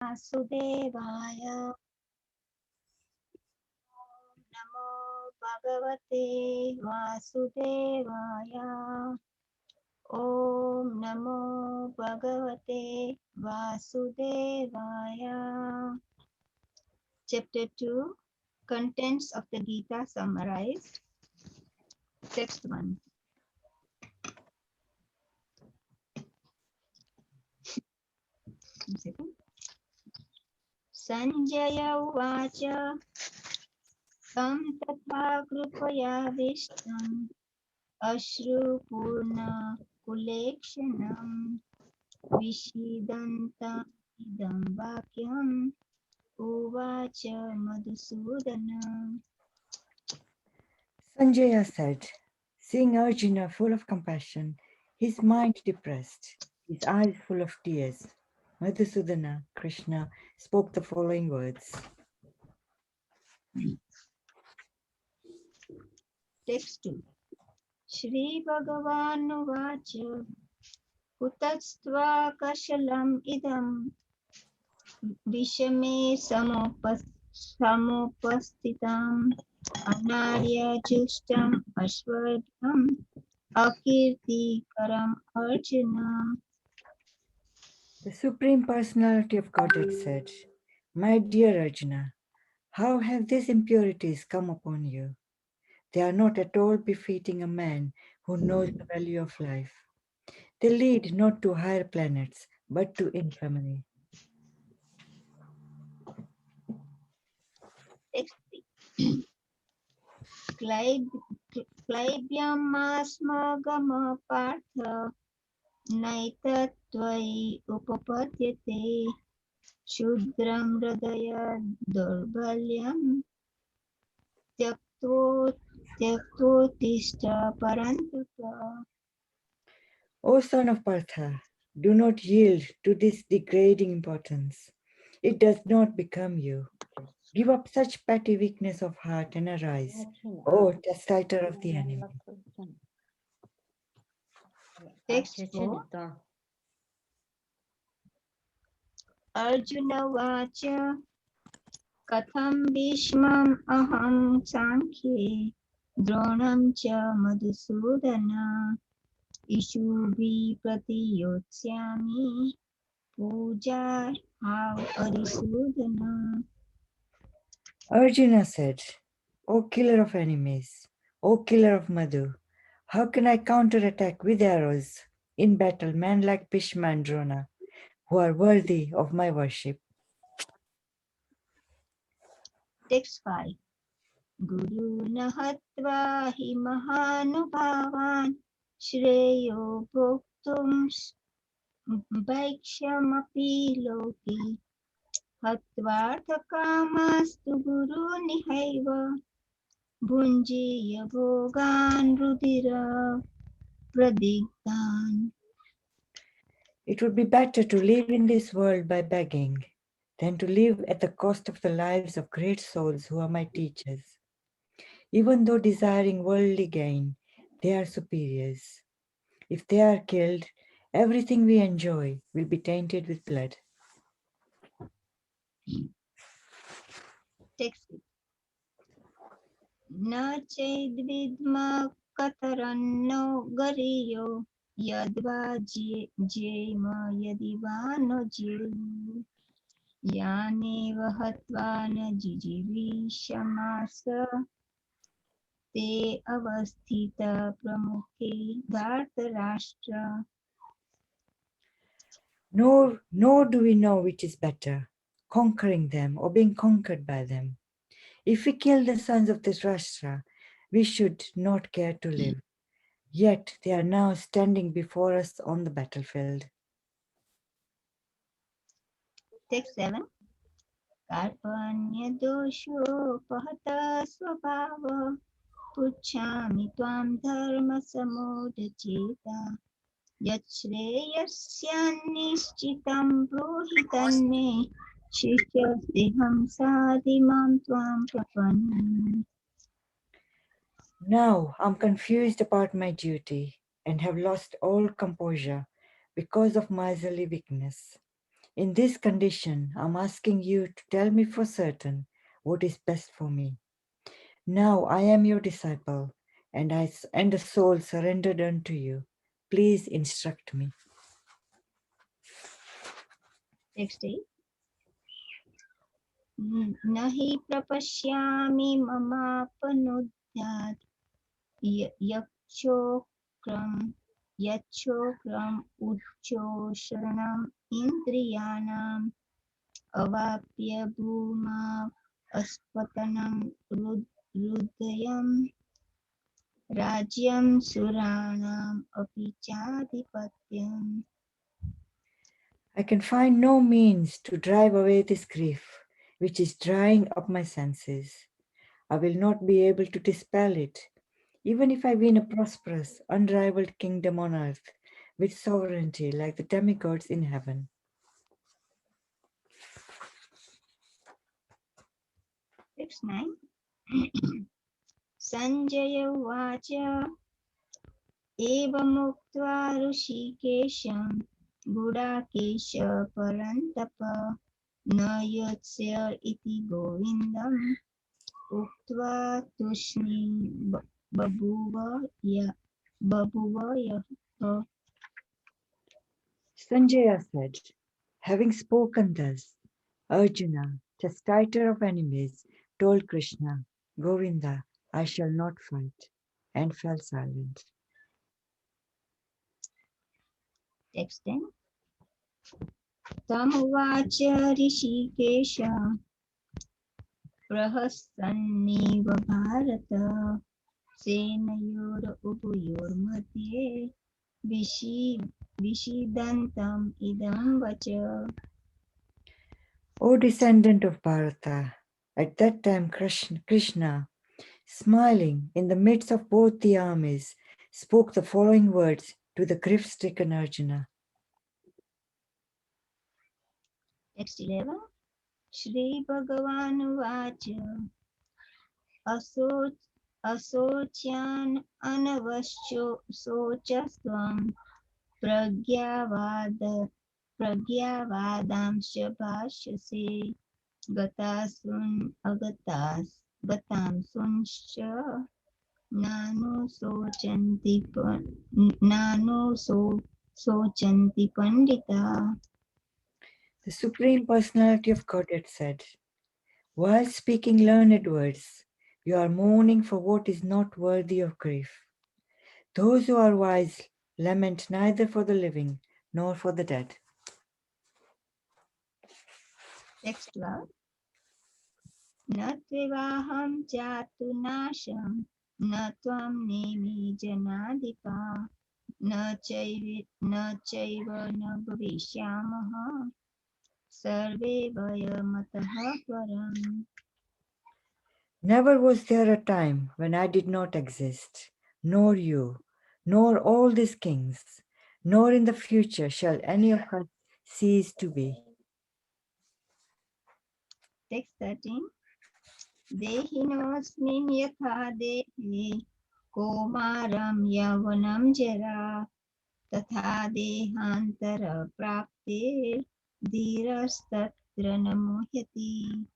Vasudevaya. Namo Bhagavate Vasudevaya. Om Namo Bhagavate Vasudevaya. Chapter 2. Contents of the Gita summarized. Text 1. Sanjaya Uvacha Tam Tatva Krupaya Ashrupurna Kulekshanam Vishidanta Idam Vakyam Uvacha Madhusudana. Sanjaya said, seeing Arjuna full of compassion, his mind depressed, his eyes full of tears, Madhusudana, Krishna, spoke the following words. Text 2. Shri Bhagavan Vacha Kutastva Kashalam Idam Vishame Samopastitam Anarya Justam Ashwadham Akirti Karam Arjuna. The Supreme Personality of Godhead said, my dear Arjuna, how have these impurities come upon you? They are not at all befitting a man who knows the value of life. They lead not to higher planets, but to infamy. Text 3. Klaibyam partha naitattvai upapadyate shudram hridaya durbalyam tyaktotishta parantapa. O son of Partha, do not yield to this degrading importance. It does not become you. Give up such petty weakness of heart and arise, O testator of the enemy. Text 4. Arjuna Vacha Katham Bhishmam Aham Sankhye Dronam Cha Madhusudana Ishubi Pratiyotsami Puja Hav Arisudana. Arjuna said, O killer of enemies, O killer of Madhu, how can I counterattack with arrows in battle men like Bhishma and Drona, who are worthy of my worship? Text 5. Guru Nahatva hi Mahanubhavan Shreyo Bhoktum Vaikshamapi Loki Hatvartha Kamastu Guru Nihaiva Bhunjiya Bhogan Rudira Pradigdan. It would be better to live in this world by begging than to live at the cost of the lives of great souls who are my teachers. Even though desiring worldly gain, they are superiors. If they are killed, everything we enjoy will be tainted with blood. Text. Na chedvidma kataranno gariyo yadva jema yadiva no jiru yani vahatva na jijivishamasa te avasthita pramukhe dhartarashtra. Nor do we know which is better, conquering them or being conquered by them. If we kill the sons of Dhritarashtra, we should not care to live. Yet they are now standing before us on the battlefield. Text 7. Karpanya dosho pahata swabhava puchami tvam dharma samodachita yachreyasyanishchitam brohitanme shishyastiham sadimam tvam prapanna. Now I'm confused about my duty and have lost all composure because of miserly weakness. In this condition, I'm asking you to tell me for certain what is best for me. Now I am your disciple, and and the soul surrendered unto you. Please instruct me. Text 8. Nahi prapashyami mamapanudhyat yakshokram yachokram uchcho sharanam indriyanam avapya bhuma aspatanam rudayam rajyam suranam apichadipatyam. I can find no means to drive away this grief, which is drying up my senses. I will not be able to dispel it, even if I win a prosperous, unrivaled kingdom on earth with sovereignty like the demigods in heaven. Text 9. Sanjaya Vacha एवमुक्त्वा ऋषिकेशं गुडाकेश परन्तप न योत्स्य इति गोविन्दम् उक्त्वा तूष्णीं बभूव यः. Sanjaya said, having spoken thus, Arjuna, chastiter of enemies, told Krishna, Govinda, I shall not fight, and fell silent. Text 10. तमुवाच Rishikesh प्रहसन्निव Bharat सेनयोर उभयोर्मध्ये विषीदन्तम् idam vacha. O descendant of Bharata, at that time Krishna, smiling in the midst of both the armies, spoke the following words to the grief-stricken Arjuna. Text 11. Shri Bhagavan Vacha Asocyan Anavascho Sochasvam Pragyavadamsya Bhashyase Gatamsunsha Nano Sochanti Pandita. The Supreme Personality of Godhead said, while speaking learned words, you are mourning for what is not worthy of grief. Those who are wise lament neither for the living nor for the dead. Text 12. Natvivaham jatu nasham na tvam nemi janadipa na chaiva na bhavishyamaha sarve vayamataha param. Never was there a time when I did not exist, nor you, nor all these kings, nor in the future shall any of us cease to be. Text 13. Dehinosmin yatha dehi komaram yavanam jara तथा देहांतर प्राप्ते धीरस्तत्र न मुह्यति.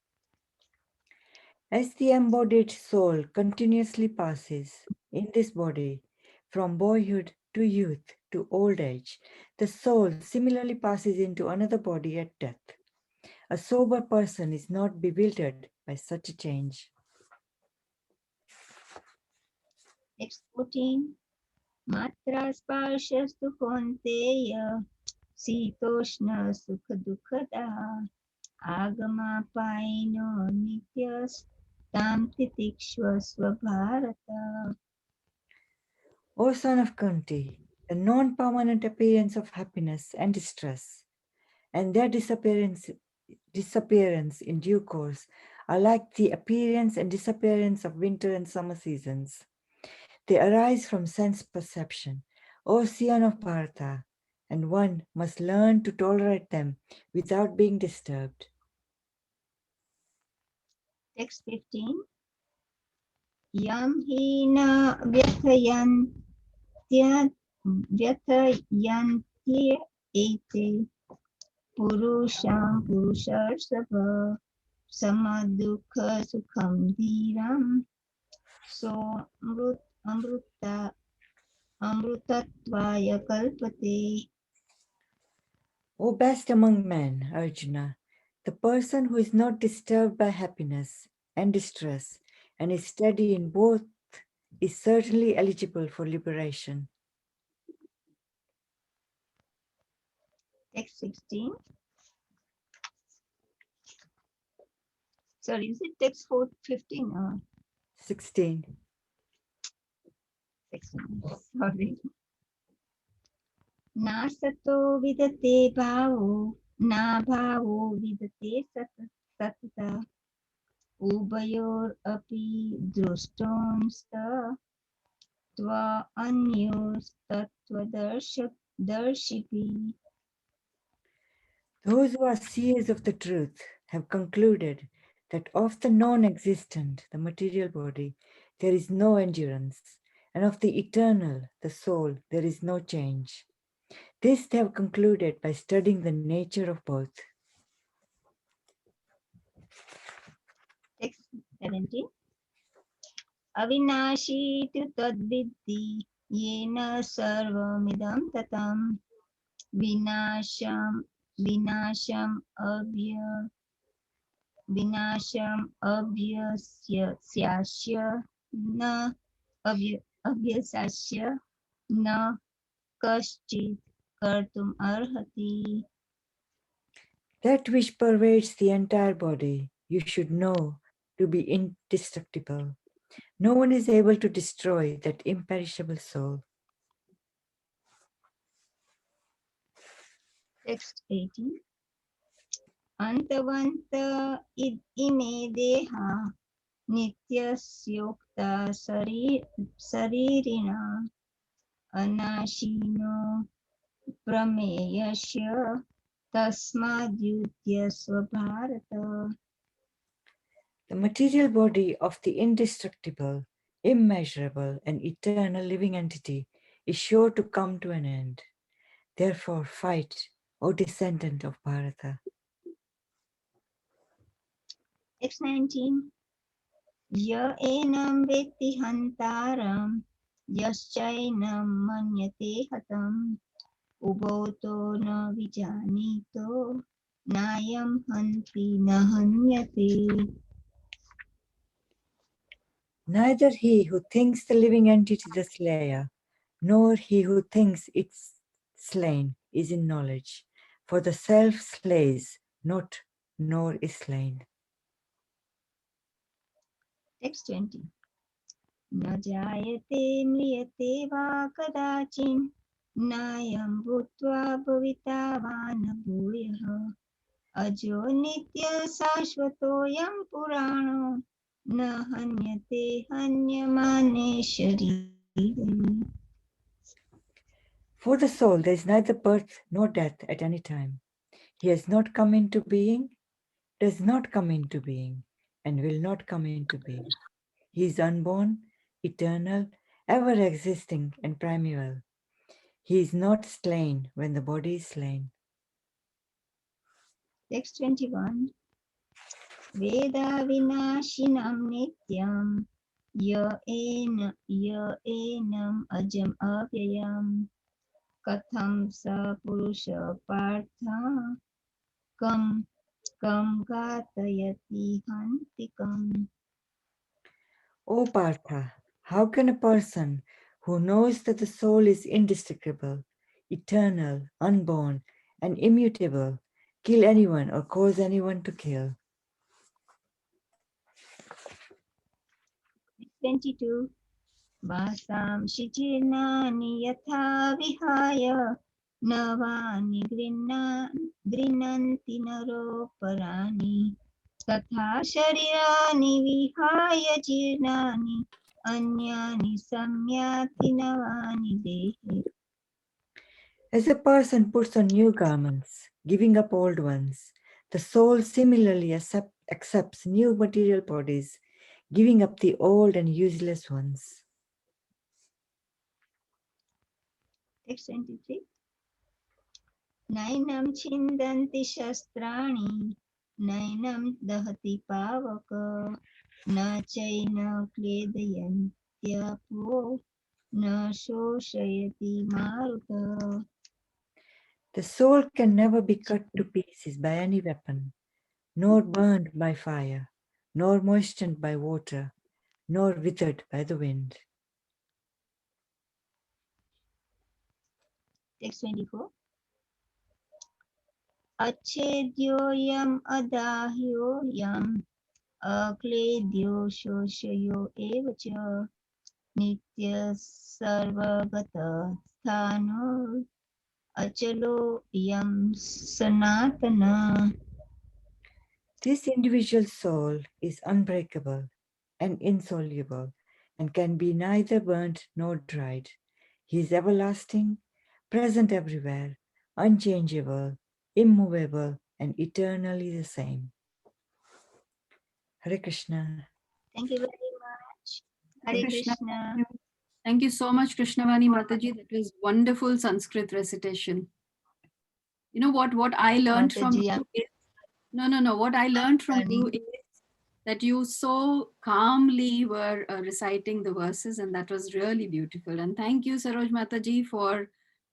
As the embodied soul continuously passes in this body from boyhood to youth to old age, the soul similarly passes into another body at death. A sober person is not bewildered by such a change. Text 14. Matra sparshasthu kaunteya sitoshna sukha dukkada agama paino nityas tam titikshva svabharata. O son of Kunti, the non-permanent appearance of happiness and distress and their disappearance in due course are like the appearance and disappearance of winter and summer seasons. They arise from sense perception, O Scion of Bharata, and one must learn to tolerate them without being disturbed. Text 15. Yam hina vyathayan व्यथयन्त्य एते Purusham Purusharsabha Samadukha Sukham Dhiram So Amrutatvaya Kalpate. O best among men, Arjuna, the person who is not disturbed by happiness and distress and is steady in both is certainly eligible for liberation. Text 16. Sorry, is it text 15 or 16. 16? Sorry. Nasato vidate bhavo, na bhavo vidate satata. Ubayor api drustonsta tva anyos tattva darshipi. Those who are seers of the truth have concluded that of the non existent, the material body, there is no endurance, and of the eternal, the soul, there is no change. This they have concluded by studying the nature of both. Text 17. Avinashi tu tadviddhi yena sarvamidam tatam vinasham vinasham abhya vinasham abhyasyasya na abhyasasya na kaschit kartum arhati. That which pervades the entire body, you should know to be indestructible. No one is able to destroy that imperishable soul. Text 18. Antavanta ime deha nityasyokta saririna anashino prameyasya tasmadyutya svabharata. The material body of the indestructible, immeasurable, and eternal living entity is sure to come to an end. Therefore, fight, O descendant of Bharata. Text 19. Ya enam veti hantaram yaschainam manyate hatam uboto na vijanito nayam hanti na hanyate. Neither he who thinks the living entity the slayer, nor he who thinks it's slain is in knowledge. For the self slays not, nor is slain. Text 20. Na jayate mriyate va kadachin nayam bhutva bhavitavana bhuyah ajo nitya sashvatoyam purano na hanyate hanyamane sharire. For the soul, there is neither birth nor death at any time. He has not come into being, does not come into being, and will not come into being. He is unborn, eternal, ever existing, and primeval. He is not slain when the body is slain. Text 21. Veda vinashinam nityam ya enam ajam avyayam katham sa purusha partha kam kam gatayati hantikam. O Partha, how can a person who knows that the soul is indestructible, eternal, unborn, and immutable kill anyone or cause anyone to kill? 22. Vasam shijinani yatha vihaya navani grinanti naro parani तथा शरीरानि विहाय जीर्णानि अन्यानि सम्याति नवानि देहे. As a person puts on new garments, giving up old ones, the soul similarly accepts new material bodies, giving up the old and useless ones. Text 23. नैनं छिन्दन्ति शस्त्राणि नैनं दहति पावक न चैन क्लेदयन्त्यपो न शोषयति मारुत. The soul can never be cut to pieces by any weapon, nor burned by fire, nor moistened by water, nor withered by the wind. Text 24. अच्छेद्योऽयम् अदाह्योऽयम् अक्लेद्यो शोष्यो एव च नित्यः सर्वगतः स्थाणुः अचलोऽयं सनातनः. This individual soul is unbreakable and insoluble and can be neither burnt nor dried. He is everlasting, present everywhere, unchangeable, immovable, and eternally the same. Hare Krishna. Thank you very much. Hare Hare Krishna. Krishna. Thank you so much, Krishnavani Mataji. That was wonderful Sanskrit recitation. You know what I learned from Mataji, you is, no. What I learned from you is that you so calmly were reciting the verses, and that was really beautiful. And thank you, Saroj Mataji, for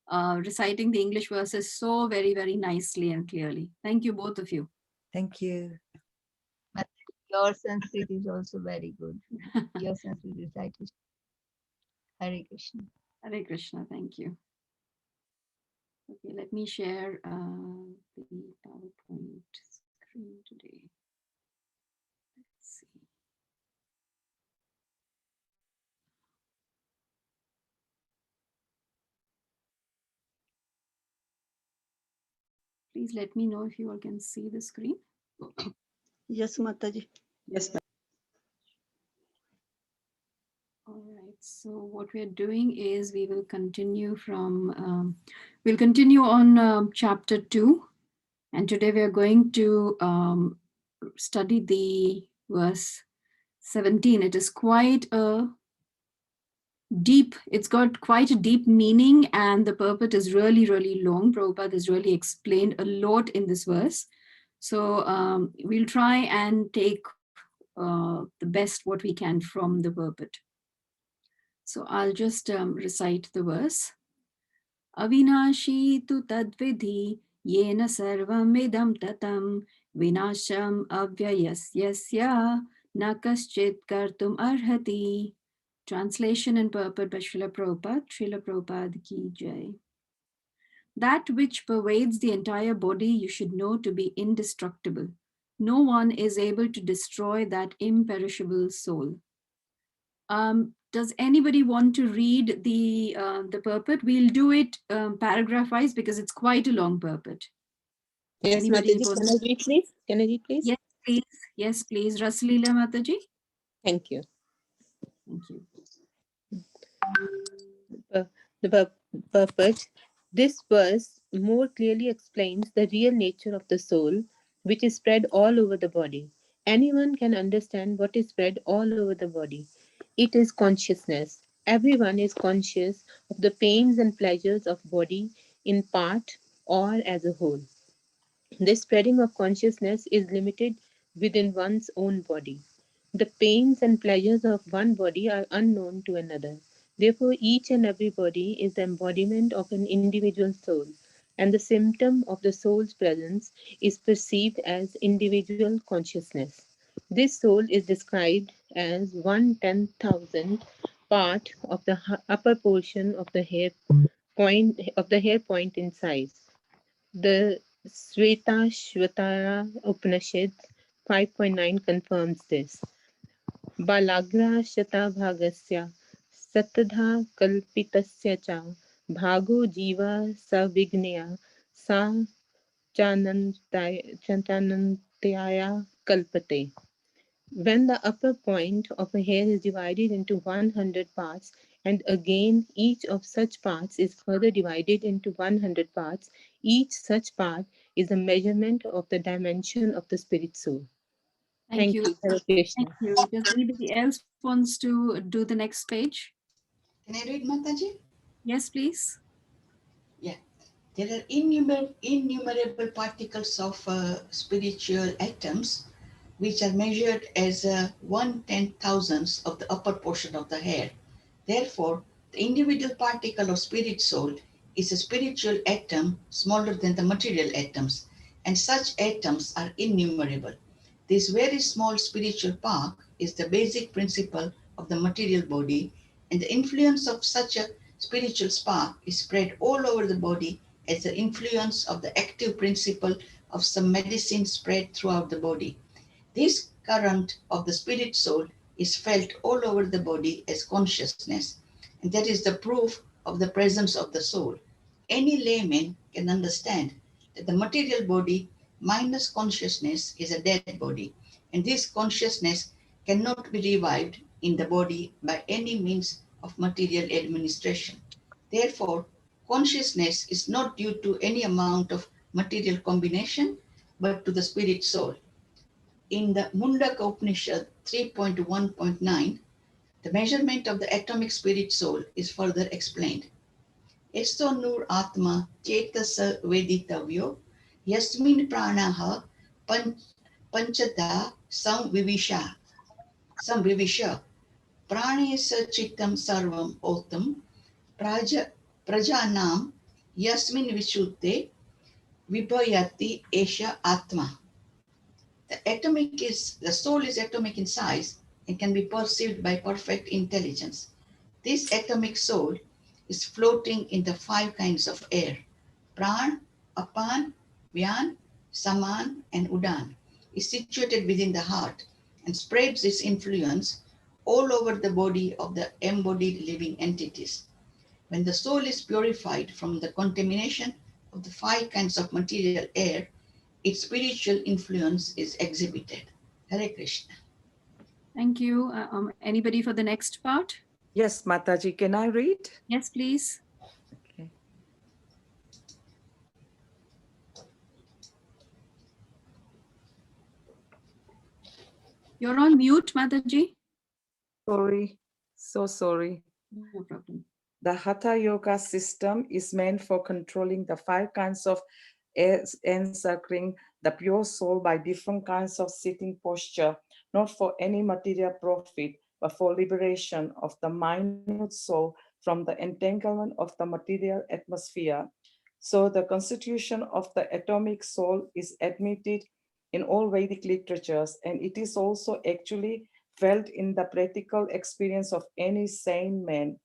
reciting the English verses so very, very nicely and clearly. Thank you, both of you. Thank you. your Sanskrit is also very good. Your Sanskrit recitation. Hare Krishna. Hare Krishna. Thank you. Okay, let me share the PowerPoint screen today. Let's see. Please let me know if you all can see the screen. Yes, Mataji. Yes, ma'am. All right, so what we're doing is we will continue from, we'll continue on chapter 2. And today we are going to study the verse 17. It is quite a deep, it's got quite a deep meaning, and the purport is really, really long. Prabhupada has really explained a lot in this verse. So we'll try and take the best what we can from the purport. So I'll just recite the verse. Avinashi tu tadvidhi yena sarvamidam tatam vinasham avyayasyasya na kaschit kartum arhati. Translation and purport by Srila Prabhupada. Srila Prabhupada ki jai. That which pervades the entire body you should know to be indestructible. No one is able to destroy that imperishable soul. Does anybody want to read the purport? We'll do it paragraph wise because it's quite a long purport. Yes, Anybody Mataji, wants- can I read, please? Can I read, please? Yes, please. Yes, please. Rasalila Mataji. Thank you. Thank you. The purpose. This verse more clearly explains the real nature of the soul, which is spread all over the body. Anyone can understand what is spread all over the body. It is consciousness. Everyone is conscious of the pains and pleasures of body in part or as a whole. The spreading of consciousness is limited within one's own body. The pains and pleasures of one body are unknown to another. Therefore, each and every body is the embodiment of an individual soul, and the symptom of the soul's presence is perceived as individual consciousness. This soul is described as 1/10,000th part of the upper portion of the hair point in size. The Shvetashvatara Upanishad 5.9 confirms this. Balagra Shatabhagasya Satadha Kalpitasya cha Bhago Jiva Savigneya Sa Chanantaya Kalpate. When the upper point of a hair is divided into 100 parts, and again each of such parts is further divided into 100 parts, each such part is a measurement of the dimension of the spirit soul. Thank you. Hare Krishna. Thank you. Does anybody else wants to do the next page? Can I read, Mataji? Yes, please. Yeah. There are innumerable particles of spiritual atoms which are measured as 1/10,000th of the upper portion of the hair. Therefore, the individual particle of spirit soul is a spiritual atom smaller than the material atoms, and such atoms are innumerable. This very small spiritual spark is the basic principle of the material body, and the influence of such a spiritual spark is spread all over the body as the influence of the active principle of some medicine spread throughout the body. This current of the spirit soul is felt all over the body as consciousness, and that is the proof of the presence of the soul. Any layman can understand that the material body minus consciousness is a dead body, and this consciousness cannot be revived in the body by any means of material administration. Therefore, consciousness is not due to any amount of material combination, but to the spirit soul. In the Mundaka Upanishad 3.1.9, the measurement of the atomic spirit soul is further explained. Esto nur atma chetasa veditavyo yasmin pranaha panchada samvivisha pranesa chittam sarvam otam prajanam yasmin vishuddhe vibhayati esha atma. The soul is atomic in size and can be perceived by perfect intelligence. This atomic soul is floating in the five kinds of air: pran, apan, vyan, saman, and udan. Is situated within the heart and spreads its influence all over the body of the embodied living entities. When the soul is purified from the contamination of the five kinds of material air, its spiritual influence is exhibited. Hare Krishna. Thank you. Anybody for the next part? Yes, Mataji, can I read? Yes, please. Okay. You're on mute, Mataji. Sorry, so sorry. No problem. The Hatha Yoga system is meant for controlling the five kinds of encircling the pure soul by different kinds of sitting posture, not for any material profit, but for liberation of the minute soul from the entanglement of the material atmosphere. So the constitution of the atomic soul is admitted in all Vedic literatures, and it is also actually felt in the practical experience of any sane man.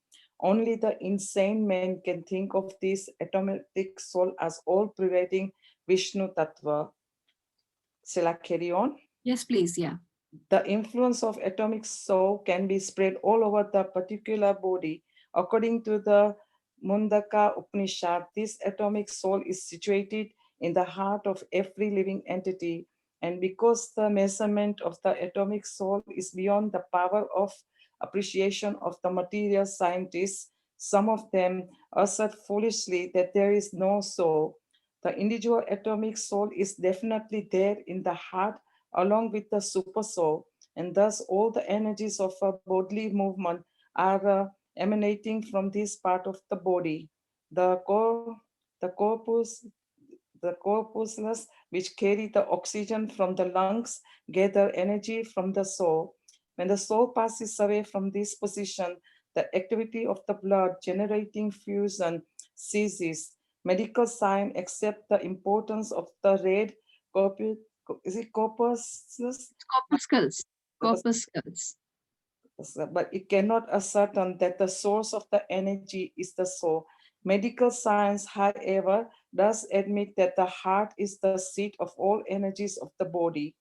Only the insane man can think of this atomic soul as all-pervading Vishnu Tattva. Shall I carry on? Yes, please. Yeah. The influence of atomic soul can be spread all over the particular body. According to the Mundaka Upanishad, this atomic soul is situated in the heart of every living entity. And because the measurement of the atomic soul is beyond the power of appreciation of the material scientists, some of them assert foolishly that there is no soul. The individual atomic soul is definitely there in the heart along with the super soul, and thus all the energies of a bodily movement are emanating from this part of the body. The the corpus, the corpuscles which carry the oxygen from the lungs gather energy from the soul. When the soul passes away from this position, the activity of the blood generating fusion ceases. Medical science accept the importance of the red corpus, is it corpuscles? Corpuscles. Corpuscles. But it cannot ascertain that the source of the energy is the soul. Medical science, however, does admit that the heart is the seat of all energies of the body.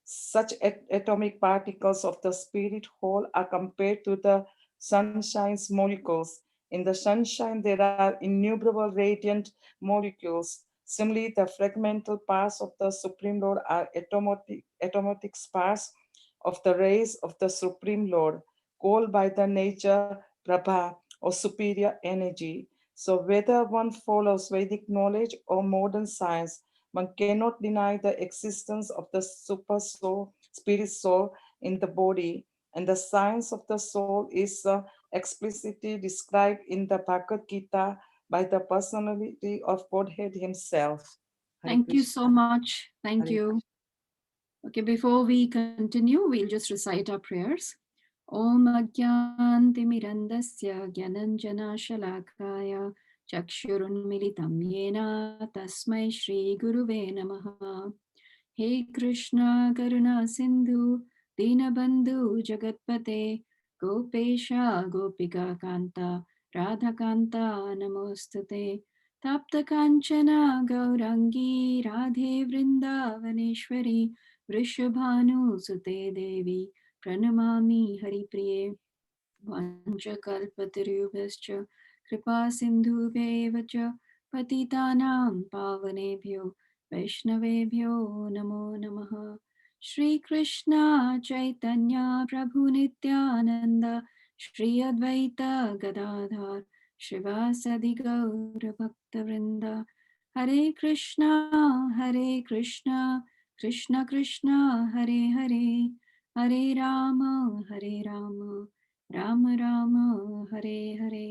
Such atomic particles of the spirit whole are compared to the sunshine's molecules. In the sunshine, there are innumerable radiant molecules. Similarly, the fragmental parts of the Supreme Lord are atomic parts of the rays of the Supreme Lord, called by the nature Prabha or superior energy. So whether one follows Vedic knowledge or modern science, one cannot deny the existence of the super soul, spirit soul in the body, and the science of the soul is explicitly described in the Bhagavad Gita by the personality of Godhead himself. Hare Thank you Krishna. so much. Thank Hare you. Okay, before we continue, we'll just recite our prayers. Om Agyantimirandasya Gyananjana Shalakaya Chakshurunmilitam Yena Tasmai Shri Guruve Namaha. He Krishna Karuna Sindhu Dinabandhu Jagatpate Gopesha Gopika Kanta Radha Kanta Namostate Tapta Kanchana Gaurangi Radhe Vrindavaneshwari Vrishabhanu Sute Devi Pranamami Haripriye Vanchakalpatarubhascha Kripa Sindhuve Vacha Patitanam Pavanebhyo Vaishnavebhyo Namo Namaha Shri Krishna Chaitanya Prabhu Nityananda Shri Advaita Gadadhar Shivasadi Gaura Bhakta Vrinda Hare Krishna Krishna Krishna Hare Hare Hare Rama Rama Rama Hare Hare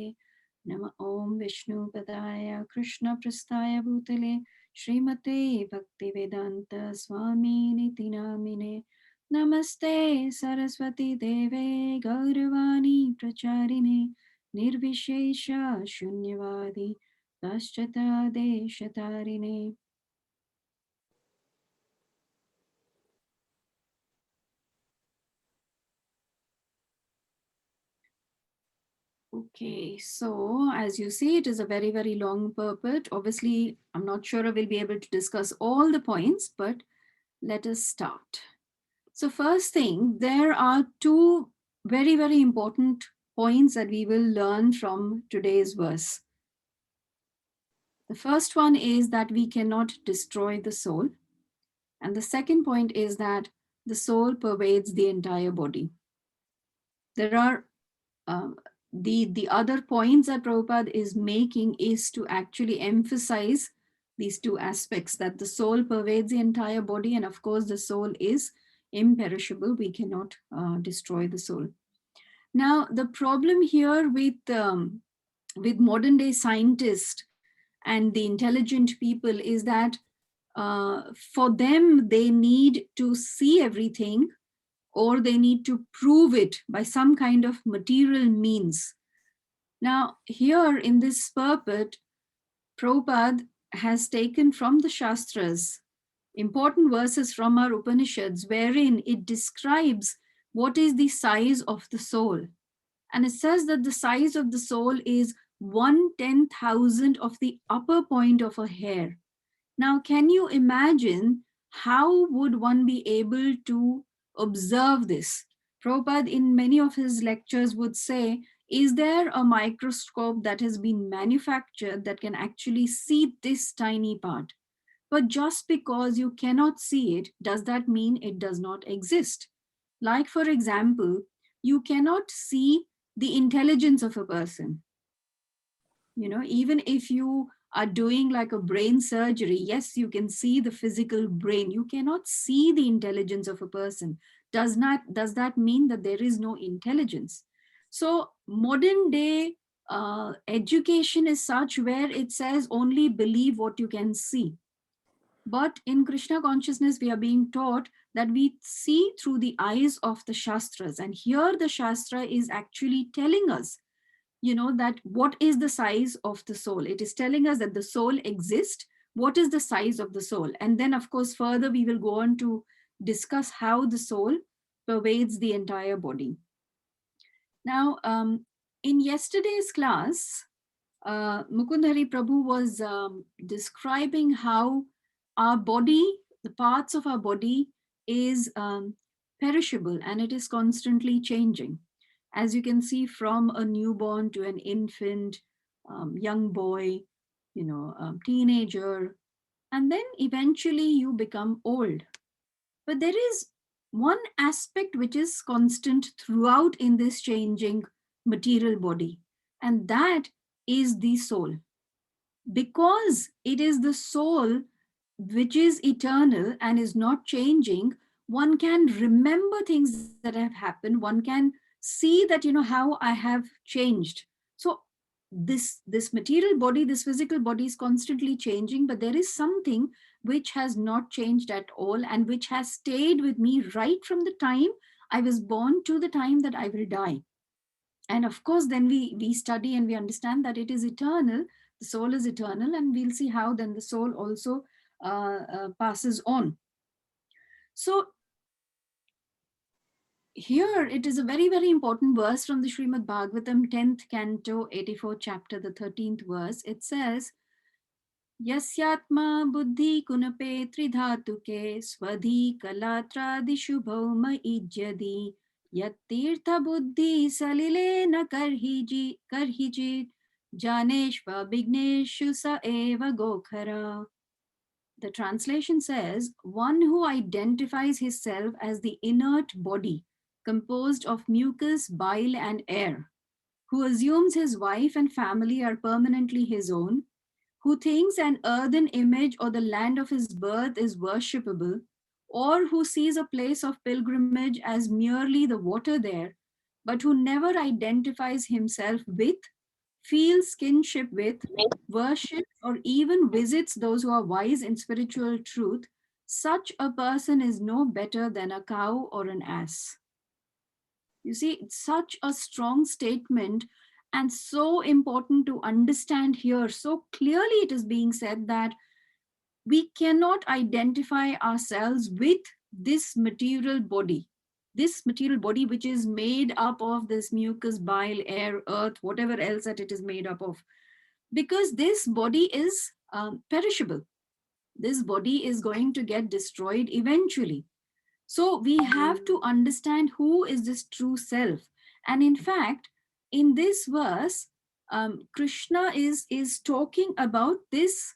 Nama Om Vishnu Padaya Krishna Prastaya Bhutale Srimate Bhaktivedanta Swami Niti Namine Namaste Saraswati Deve Gauravani Pracharine Nirvishesha Shunyavadi Paschata Deshatarine. Okay, so as you see, it is a very, very long purport. Obviously, I'm not sure I will be able to discuss all the points, but let us start. So first thing, there are two very, very important points that we will learn from today's verse. The first one is that we cannot destroy the soul. And the second point is that the soul pervades the entire body. There are the other points that Prabhupada is making is to actually emphasize these two aspects, that the soul pervades the entire body, and of course the soul is imperishable. We cannot destroy the soul. Now the problem here with modern day scientists and the intelligent people is that for them they need to see everything, or they need to prove it by some kind of material means. Now, here in this purport, Prabhupada has taken from the Shastras important verses from our Upanishads, wherein it describes what is the size of the soul. And it says that the size of the soul is 1/10,000 of the upper point of a hair. Now, can you imagine how would one be able to observe this? Prabhupada in many of his lectures would say, is there a microscope that has been manufactured that can actually see this tiny part? But just because you cannot see it, does that mean it does not exist? Like, for example, you cannot see the intelligence of a person. You know, even if you are doing like a brain surgery, yes, you can see the physical brain. You cannot see the intelligence of a person. Does that mean that there is no intelligence? So modern day education is such where it says only believe what you can see. But in Krishna consciousness, we are being taught that we see through the eyes of the Shastras. And here the Shastra is actually telling us, you know, that what is the size of the soul. It is telling us that the soul exists. What is the size of the soul? And then, of course, further we will go on to discuss how the soul pervades the entire body. Now, in yesterday's class, Mukundhari Prabhu was describing how our body, the parts of our body is perishable and it is constantly changing. As you can see, from a newborn to an infant, young boy, you know, teenager, and then eventually you become old. But there is one aspect which is constant throughout in this changing material body, and that is the soul. Because it is the soul which is eternal and is not changing, one can remember things that have happened. One can see that, you know, how I have changed. So this material body, this physical body is constantly changing, but there is something which has not changed at all and which has stayed with me right from the time I was born to the time that I will die. And of course, then we study and we understand that it is eternal. The soul is eternal, and we'll see how then the soul also passes on. So here it is a very, very important verse from the Srimad Bhagavatam, 10th canto, 84th chapter, the 13th verse. It says, Yasyatma buddhi kunape tridhatuke swadhi kalatradi bhauma ijyadi yattirtha buddhi salile na karhijit janeshva bigneshu sa eva gokhara. The translation says, one who identifies himself as the inert body composed of mucus, bile, and air, who assumes his wife and family are permanently his own, who thinks an earthen image or the land of his birth is worshipable, or who sees a place of pilgrimage as merely the water there, but who never identifies himself with, feels kinship with, worships, or even visits those who are wise in spiritual truth, such a person is no better than a cow or an ass. You see, it's such a strong statement and so important to understand here. So clearly, it is being said that we cannot identify ourselves with this material body. This material body, which is made up of this mucus, bile, air, earth, whatever else that it is made up of, because this body is perishable. This body is going to get destroyed eventually. So we have to understand who is this true self. And in fact, in this verse, Krishna is talking about this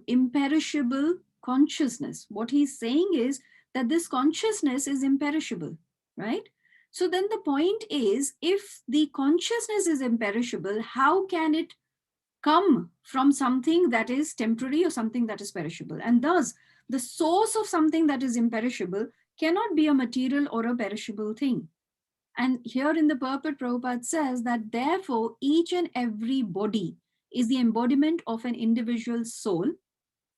imperishable consciousness. What he's saying is that this consciousness is imperishable, right? So then the point is, if the consciousness is imperishable, how can it come from something that is temporary or something that is perishable? And thus, the source of something that is imperishable cannot be a material or a perishable thing. And here in the purport, Prabhupada says that therefore each and every body is the embodiment of an individual soul,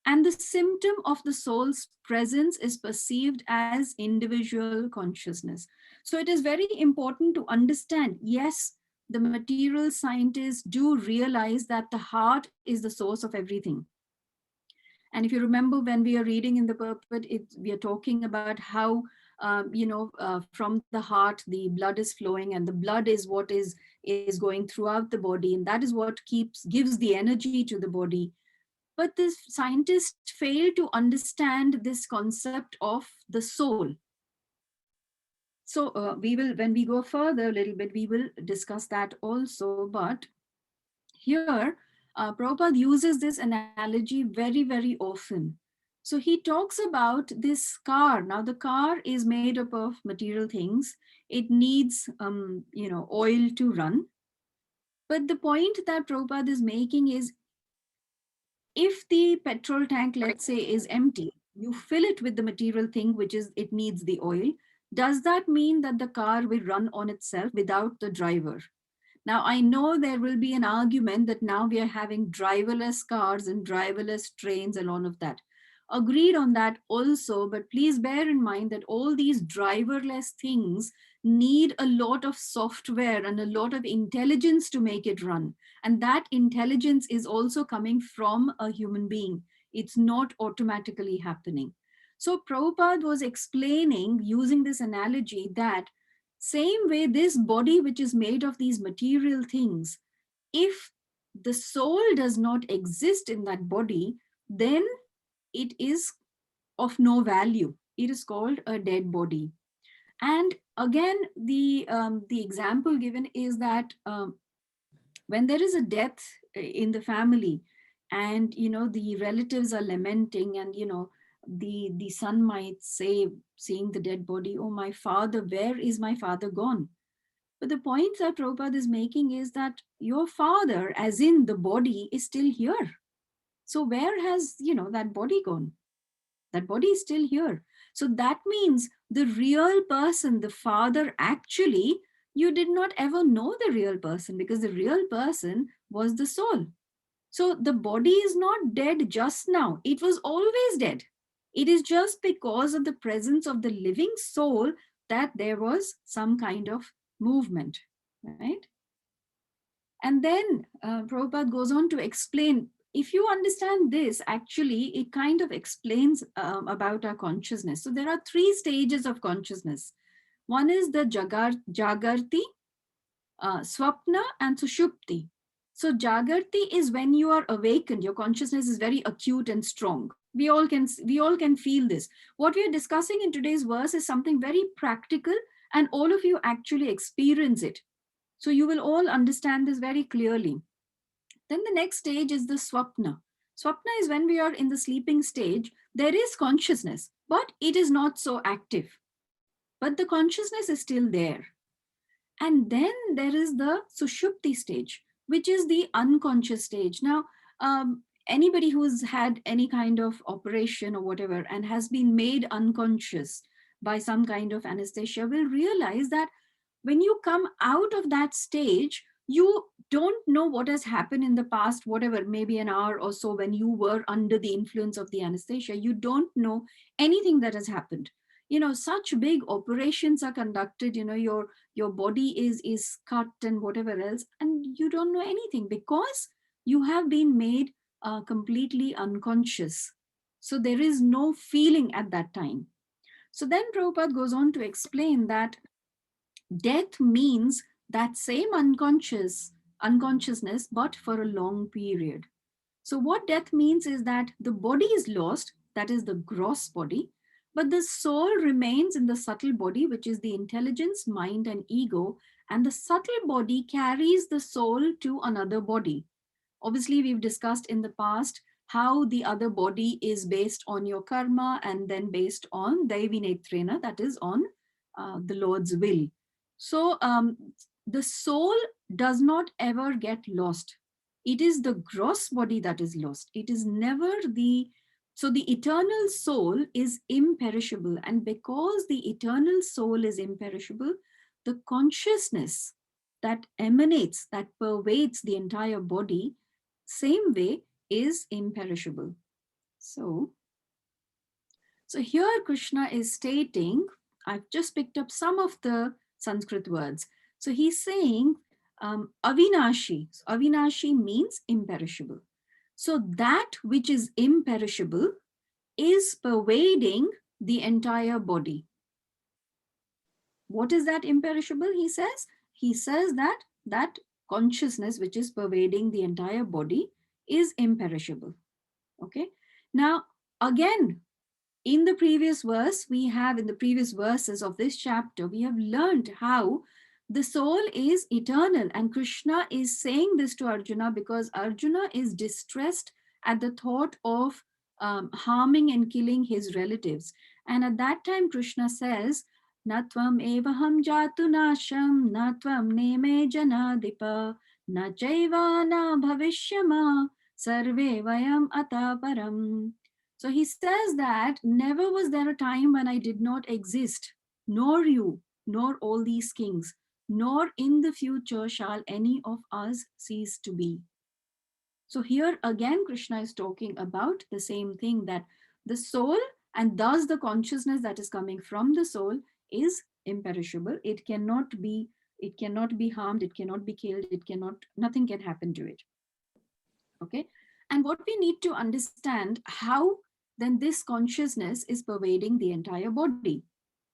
and the symptom of the soul's presence is perceived as individual consciousness. So it is very important to understand, yes, the material scientists do realize that the heart is the source of everything. And if you remember, when we are reading in the purport, we are talking about how, from the heart, the blood is flowing, and the blood is what is going throughout the body. And that is what gives the energy to the body. But the scientists fail to understand this concept of the soul. So we will, when we go further a little bit, we will discuss that also. But here, Prabhupada uses this analogy very, very often. So he talks about this car. Now the car is made up of material things. It needs, oil to run. But the point that Prabhupada is making is, if the petrol tank, let's say, is empty, you fill it with the material thing, which is it needs the oil. Does that mean that the car will run on itself without the driver? Now, I know there will be an argument that now we are having driverless cars and driverless trains and all of that. Agreed on that also, but please bear in mind that all these driverless things need a lot of software and a lot of intelligence to make it run. And that intelligence is also coming from a human being. It's not automatically happening. So Prabhupada was explaining, using this analogy, that same way this body, which is made of these material things, if the soul does not exist in that body, then it is of no value. It is called a dead body. And again, the example given is that when there is a death in the family, and the relatives are lamenting, and the son might say, seeing the dead body, "Oh, my father, where is my father gone?" But the point that Prabhupada is making is that your father, as in the body, is still here. So where has that body gone? That body is still here. So that means the real person, the father, actually, you did not ever know the real person, because the real person was the soul. So the body is not dead just now. It was always dead. It is just because of the presence of the living soul that there was some kind of movement, right? And then Prabhupada goes on to explain, if you understand this, actually, it kind of explains about our consciousness. So there are three stages of consciousness. One is the Jagarti, Swapna, and Sushupti. So Jagarti is when you are awakened, your consciousness is very acute and strong. We all can feel this. What we are discussing in today's verse is something very practical, and all of you actually experience it. So you will all understand this very clearly. Then the next stage is the Swapna. Swapna is when we are in the sleeping stage. There is consciousness, but it is not so active. But the consciousness is still there. And then there is the Sushupti stage, which is the unconscious stage. Now, anybody who's had any kind of operation or whatever and has been made unconscious by some kind of anesthesia will realize that when you come out of that stage, you don't know what has happened in the past, whatever, maybe an hour or so when you were under the influence of the anesthesia. You don't know anything that has happened. Such big operations are conducted, your body is cut and whatever else, and you don't know anything because you have been made completely unconscious. So there is no feeling at that time. So then Prabhupada goes on to explain that death means that same unconsciousness, but for a long period. So what death means is that the body is lost, that is the gross body, but the soul remains in the subtle body, which is the intelligence, mind, and ego. And the subtle body carries the soul to another body. Obviously, we've discussed in the past how the other body is based on your karma and then based on Devi Netrena, that is on the Lord's will. So the soul does not ever get lost. It is the gross body that is lost. It is never so the eternal soul is imperishable. And because the eternal soul is imperishable, the consciousness that emanates, that pervades the entire body, same way is imperishable. So here Krishna is stating, I've just picked up some of the Sanskrit words. So he's saying Avinashi. So Avinashi means imperishable. So that which is imperishable is pervading the entire body. What is that imperishable? He says that consciousness which is pervading the entire body is imperishable. Okay. Now, again, in the previous verses of this chapter, we have learned how the soul is eternal, and Krishna is saying this to Arjuna because Arjuna is distressed at the thought of harming and killing his relatives. And at that time, Krishna says, Natvam evaham jatu nasham, natvam neme janadipa, na chaiva na bhavishyama, sarve vayam ataparam. So he says that never was there a time when I did not exist, nor you, nor all these kings, nor in the future shall any of us cease to be. So here again, Krishna is talking about the same thing, that the soul and thus the consciousness that is coming from the soul is imperishable. It cannot be harmed, it cannot be killed, nothing can happen to it. Okay. And what we need to understand, how then this consciousness is pervading the entire body.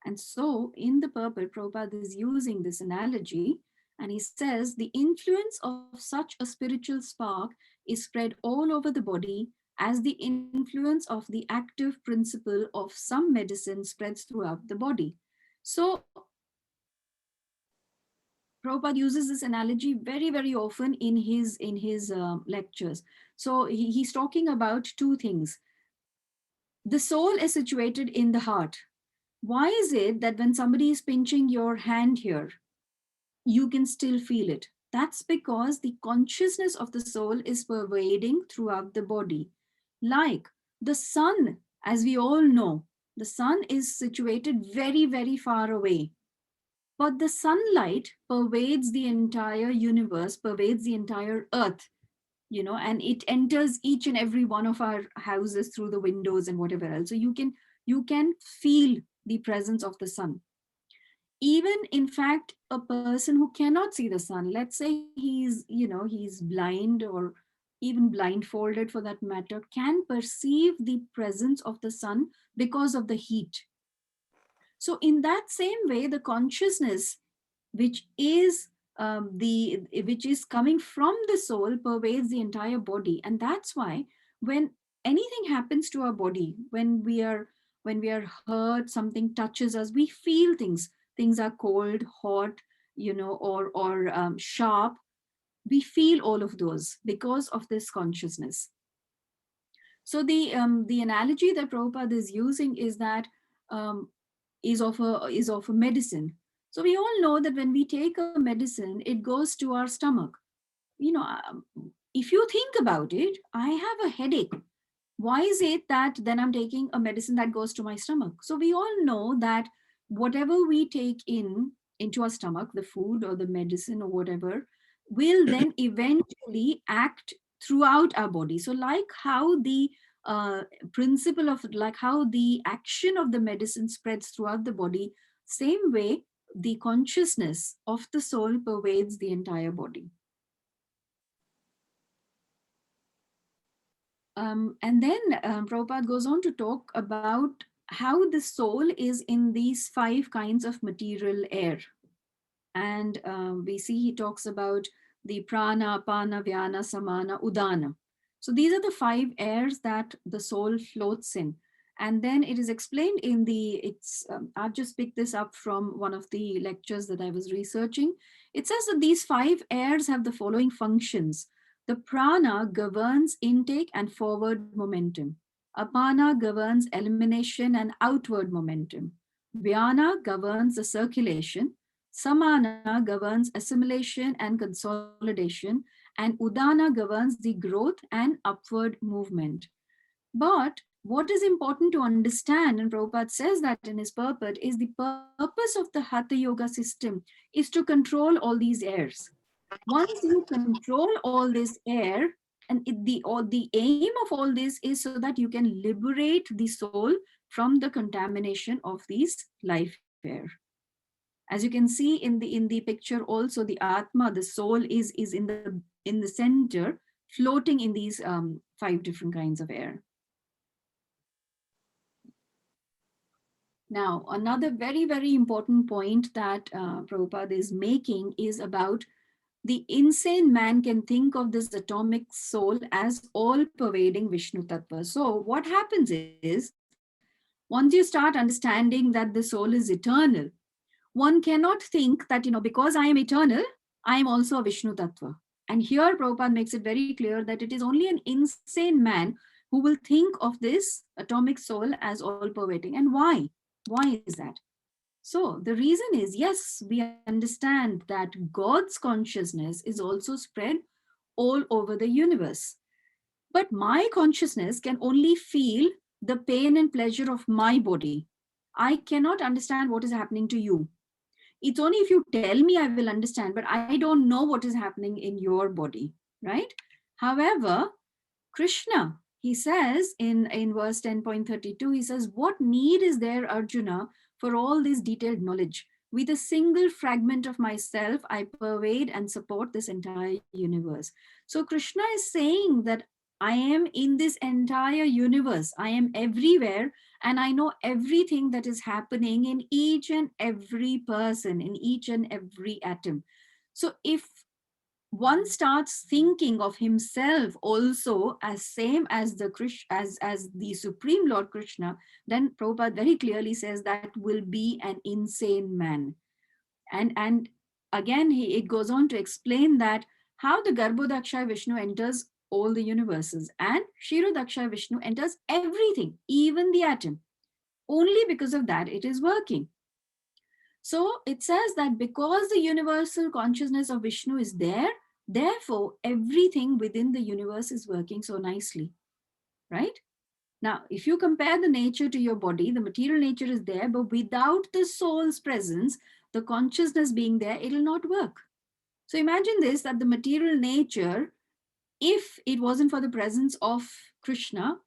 And so in the purport, Prabhupada is using this analogy, and he says the influence of such a spiritual spark is spread all over the body as the influence of the active principle of some medicine spreads throughout the body. So Prabhupada uses this analogy very, very often in his lectures. So he's talking about two things. The soul is situated in the heart. Why is it that when somebody is pinching your hand here, you can still feel it? That's because the consciousness of the soul is pervading throughout the body. Like the sun, as we all know, the sun is situated very, very far away. but the sunlight pervades the entire universe, pervades the entire earth, and it enters each and every one of our houses through the windows and whatever else. So you can feel the presence of the sun. Even in fact, a person who cannot see the sun, let's say he's blind, or even blindfolded for that matter, can perceive the presence of the sun because of the heat. So in that same way, the consciousness which is which is coming from the soul pervades the entire body. And that's why when anything happens to our body, when we are hurt, something touches us, we feel things are cold, hot, or sharp. We feel all of those because of this consciousness. So the analogy that Prabhupada is using is that um, is of a medicine. So we all know that when we take a medicine, it goes to our stomach. If you think about it, I have a headache. Why is it that then I'm taking a medicine that goes to my stomach? So we all know that whatever we take into our stomach, the food or the medicine or whatever, will then eventually act throughout our body. So like how the principle of, like how the action of the medicine spreads throughout the body, same way the consciousness of the soul pervades the entire body. And then Prabhupada goes on to talk about how the soul is in these 5 kinds of material air. And we see he talks about the prana, apana, vyana, samana, udana. So these are the 5 airs that the soul floats in. And then it is explained in I've just picked this up from one of the lectures that I was researching. It says that these 5 airs have the following functions. The prana governs intake and forward momentum. Apana governs elimination and outward momentum. Vyana governs the circulation. Samana governs assimilation and consolidation, and Udana governs the growth and upward movement. But what is important to understand, and Prabhupada says that in his purport, is the purpose of the Hatha Yoga system is to control all these airs. Once you control all this air, and the aim of all this is so that you can liberate the soul from the contamination of these life air. As you can see in the picture also, the Atma, the soul, is in the center, floating in these 5 different kinds of air. Now, another very, very important point that Prabhupada is making is about the insane man can think of this atomic soul as all-pervading Vishnu Tattva. So what happens is, once you start understanding that the soul is eternal, one cannot think that, because I am eternal, I am also a Vishnu Tattva. And here Prabhupada makes it very clear that it is only an insane man who will think of this atomic soul as all-pervading. And why? Why is that? So the reason is, yes, we understand that God's consciousness is also spread all over the universe. But my consciousness can only feel the pain and pleasure of my body. I cannot understand what is happening to you. It's only if you tell me I will understand, but I don't know what is happening in your body, right? However, Krishna, he says in verse 10.32, he says, what need is there, Arjuna, for all this detailed knowledge? With a single fragment of myself, I pervade and support this entire universe. So Krishna is saying that I am in this entire universe. I am everywhere, and I know everything that is happening in each and every person, in each and every atom. So if one starts thinking of himself also as same as as the Supreme Lord Krishna, then Prabhupada very clearly says that will be an insane man. And again, it goes on to explain that how the Garbhodakshay Vishnu enters all the universes, and Kshirodakshay Vishnu enters everything, even the atom. Only because of that it is working. So it says that because the universal consciousness of Vishnu is there, therefore everything within the universe is working so nicely, right? Now, if you compare the nature to your body, the material nature is there, but without the soul's presence, the consciousness being there, it will not work. So imagine this, that the material nature, if it wasn't for the presence of Krishna,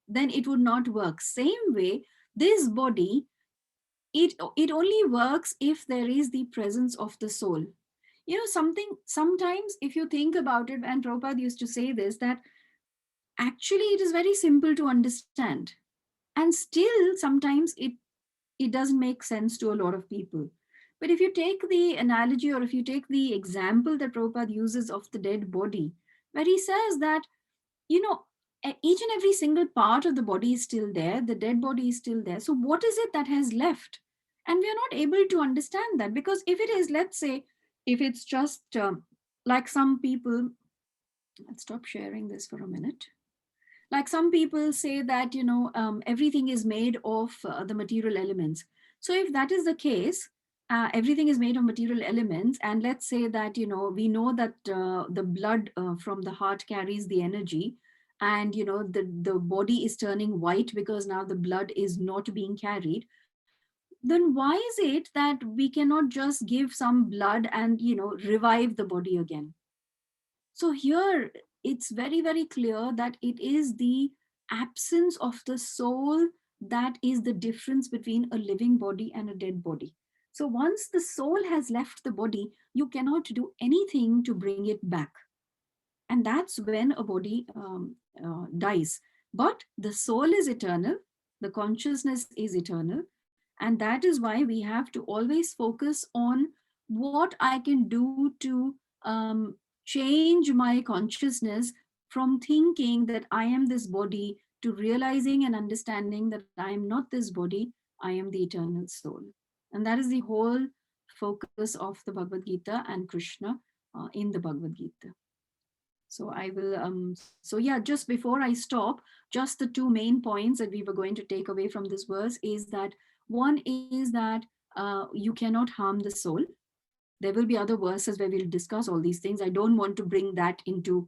then it would not work. Same way, this body, it only works if there is the presence of the soul. You know, sometimes if you think about it, and Prabhupada used to say this, that actually it is very simple to understand. And still sometimes it doesn't make sense to a lot of people. But if you take the analogy, or if you take the example that Prabhupada uses of the dead body, where he says that, you know, each and every single part of the body is still there, the dead body is still there. So what is it that has left? And we are not able to understand that, because if it is, let's say, if it's just like some people, let's stop sharing this for a minute. Like some people say that, you know, everything is made of the material elements. So if that is the case, everything is made of material elements, and let's say that, you know, we know that the blood from the heart carries the energy, and you know, the body is turning white because now the blood is not being carried, then why is it that we cannot just give some blood and, you know, revive the body again? So here it's very, very clear that it is the absence of the soul that is the difference between a living body and a dead body. So once the soul has left the body, you cannot do anything to bring it back. And that's when a body dies. But the soul is eternal, the consciousness is eternal. And that is why we have to always focus on what I can do to change my consciousness from thinking that I am this body to realizing and understanding that I am not this body, I am the eternal soul. And that is the whole focus of the Bhagavad Gita and Krishna in the Bhagavad Gita. So I will, so yeah, just before I stop, just the two main points that we were going to take away from this verse is that one is that you cannot harm the soul. There will be other verses where we'll discuss all these things. I don't want to bring that into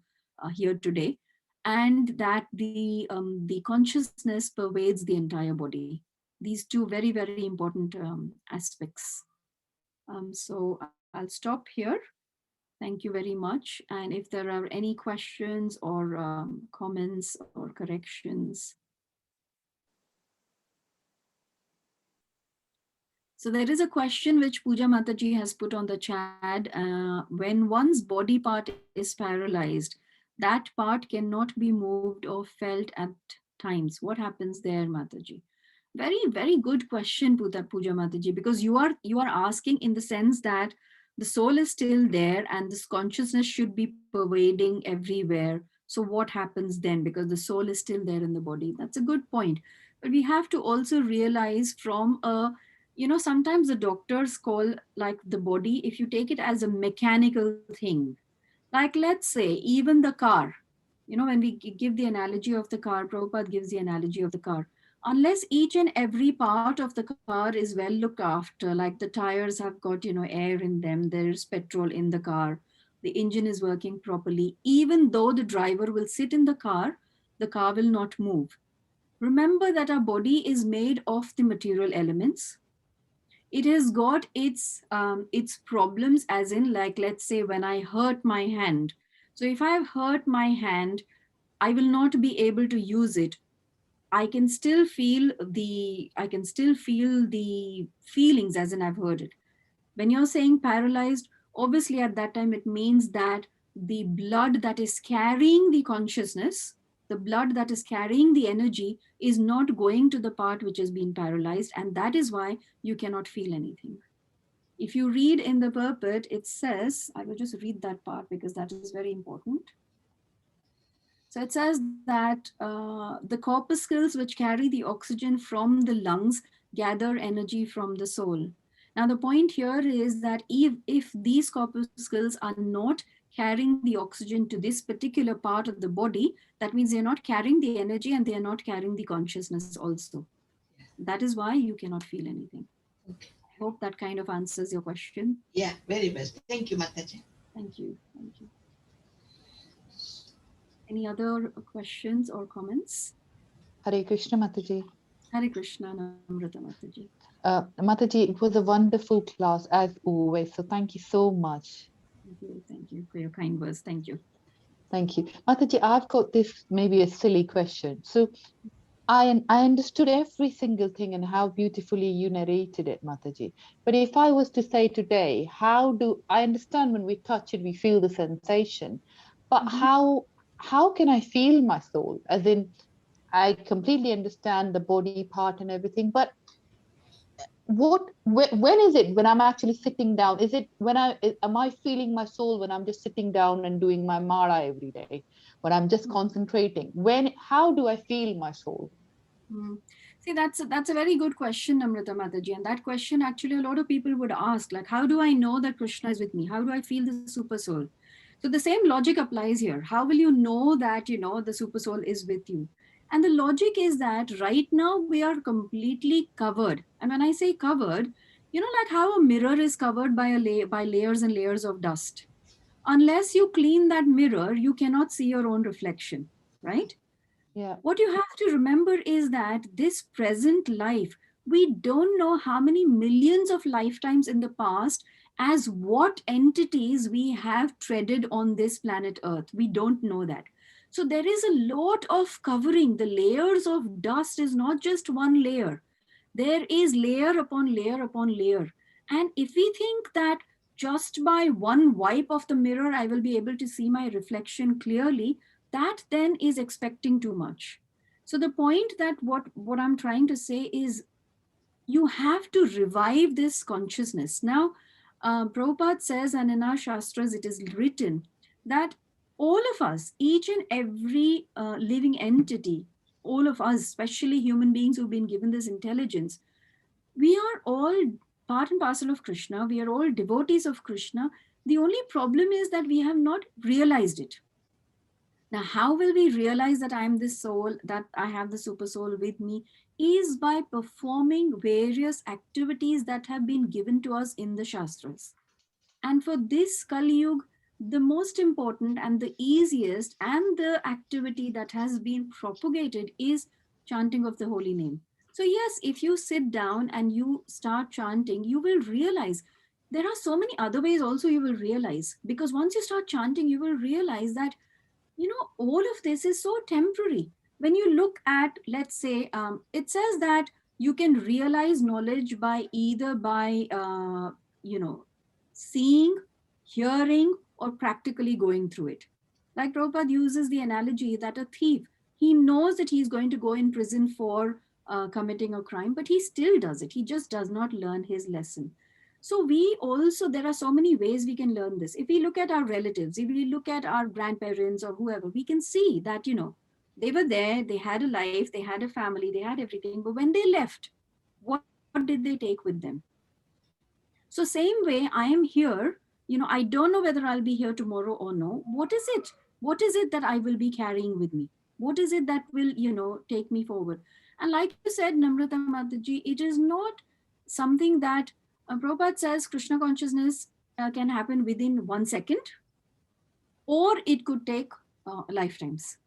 here today. And that the consciousness pervades the entire body. These two very, very important aspects. So I'll stop here. Thank you very much. And if there are any questions or comments or corrections. So there is a question which Pooja Mataji has put on the chat. When one's body part is paralyzed, that part cannot be moved or felt at times. What happens there, Mataji? Very, very good question, Pooja Mataji, because you are asking in the sense that the soul is still there and this consciousness should be pervading everywhere. So what happens then? Because the soul is still there in the body. That's a good point. But we have to also realize from a, you know, sometimes the doctors call like the body, if you take it as a mechanical thing, like let's say even the car, you know, when we give the analogy of the car, Prabhupada gives the analogy of the car. Unless each and every part of the car is well looked after, like the tires have got, you know, air in them, there's petrol in the car, the engine is working properly, even though the driver will sit in the car will not move. Remember that our body is made of the material elements. It has got its problems, as in, like, let's say when I hurt my hand. So if I have hurt my hand, I will not be able to use it. I can still feel the feelings, as in I've heard it. When you're saying paralyzed, obviously at that time it means that the blood that is carrying the consciousness, the blood that is carrying the energy is not going to the part which has been paralyzed, and that is why you cannot feel anything. If you read in the purport, it says, I will just read that part because that is very important. So it says that the corpuscles which carry the oxygen from the lungs gather energy from the soul. Now the point here is that if these corpuscles are not carrying the oxygen to this particular part of the body, that means they're not carrying the energy and they are not carrying the consciousness also. That is why you cannot feel anything. Okay. I hope that kind of answers your question. Yeah, very best. Thank you, Mataji. Thank you. Thank you. Any other questions or comments? Hare Krishna Mataji. Hare Krishna, Namrata Mataji. Mataji, it was a wonderful class as always. So thank you so much. Thank you for your kind words. Thank you. Thank you. Mataji, I've got this maybe a silly question. So I understood every single thing and how beautifully you narrated it, Mataji. But if I was to say today, how do I understand when we touch it, we feel the sensation, but Mhm. how can I feel my soul? As in, I completely understand the body part and everything, but when is it when I'm actually sitting down? Is it when am I feeling my soul when I'm just sitting down and doing my Mara every day? When I'm just concentrating? How do I feel my soul? Mm. See, that's a very good question, Namrata Mataji. And that question actually a lot of people would ask, like, how do I know that Krishna is with me? How do I feel the super soul? So the same logic applies here. How will you know that, the super soul is with you? And the logic is that right now we are completely covered. And when I say covered, like how a mirror is covered by by layers and layers of dust. Unless you clean that mirror, you cannot see your own reflection, right? Yeah. What you have to remember is that this present life, we don't know how many millions of lifetimes in the past as what entities we have treaded on this planet Earth. We don't know that. So there is a lot of covering. The layers of dust is not just one layer. There is layer upon layer upon layer. And if we think that just by one wipe of the mirror, I will be able to see my reflection clearly, that then is expecting too much. So the point that what I'm trying to say is you have to revive this consciousness. Now, Prabhupada says, and in our Shastras it is written, that all of us, each and every living entity, all of us, especially human beings who've been given this intelligence, we are all part and parcel of Krishna. We are all devotees of Krishna. The only problem is that we have not realized it. Now, how will we realize that I am this soul, that I have the super soul with me? Is by performing various activities that have been given to us in the Shastras. And for this Kali Yuga, the most important and the easiest and the activity that has been propagated is chanting of the holy name. So, yes, if you sit down and you start chanting, you will realize there are so many other ways also you will realize. Because once you start chanting, you will realize that all of this is so temporary. When you look at, let's say, it says that you can realize knowledge by either by seeing, hearing, or practically going through it. Like Prabhupada uses the analogy that a thief, he knows that he's going to go in prison for committing a crime, but he still does it. He just does not learn his lesson. So we also, there are so many ways we can learn this. If we look at our relatives, if we look at our grandparents or whoever, we can see that, they were there, they had a life, they had a family, they had everything. But when they left, what did they take with them? So same way, I am here, I don't know whether I'll be here tomorrow or no. What is it? What is it that I will be carrying with me? What is it that will, take me forward? And like you said, Namrata Mataji, it is not something that Prabhupada says Krishna consciousness can happen within 1 second, or it could take lifetimes.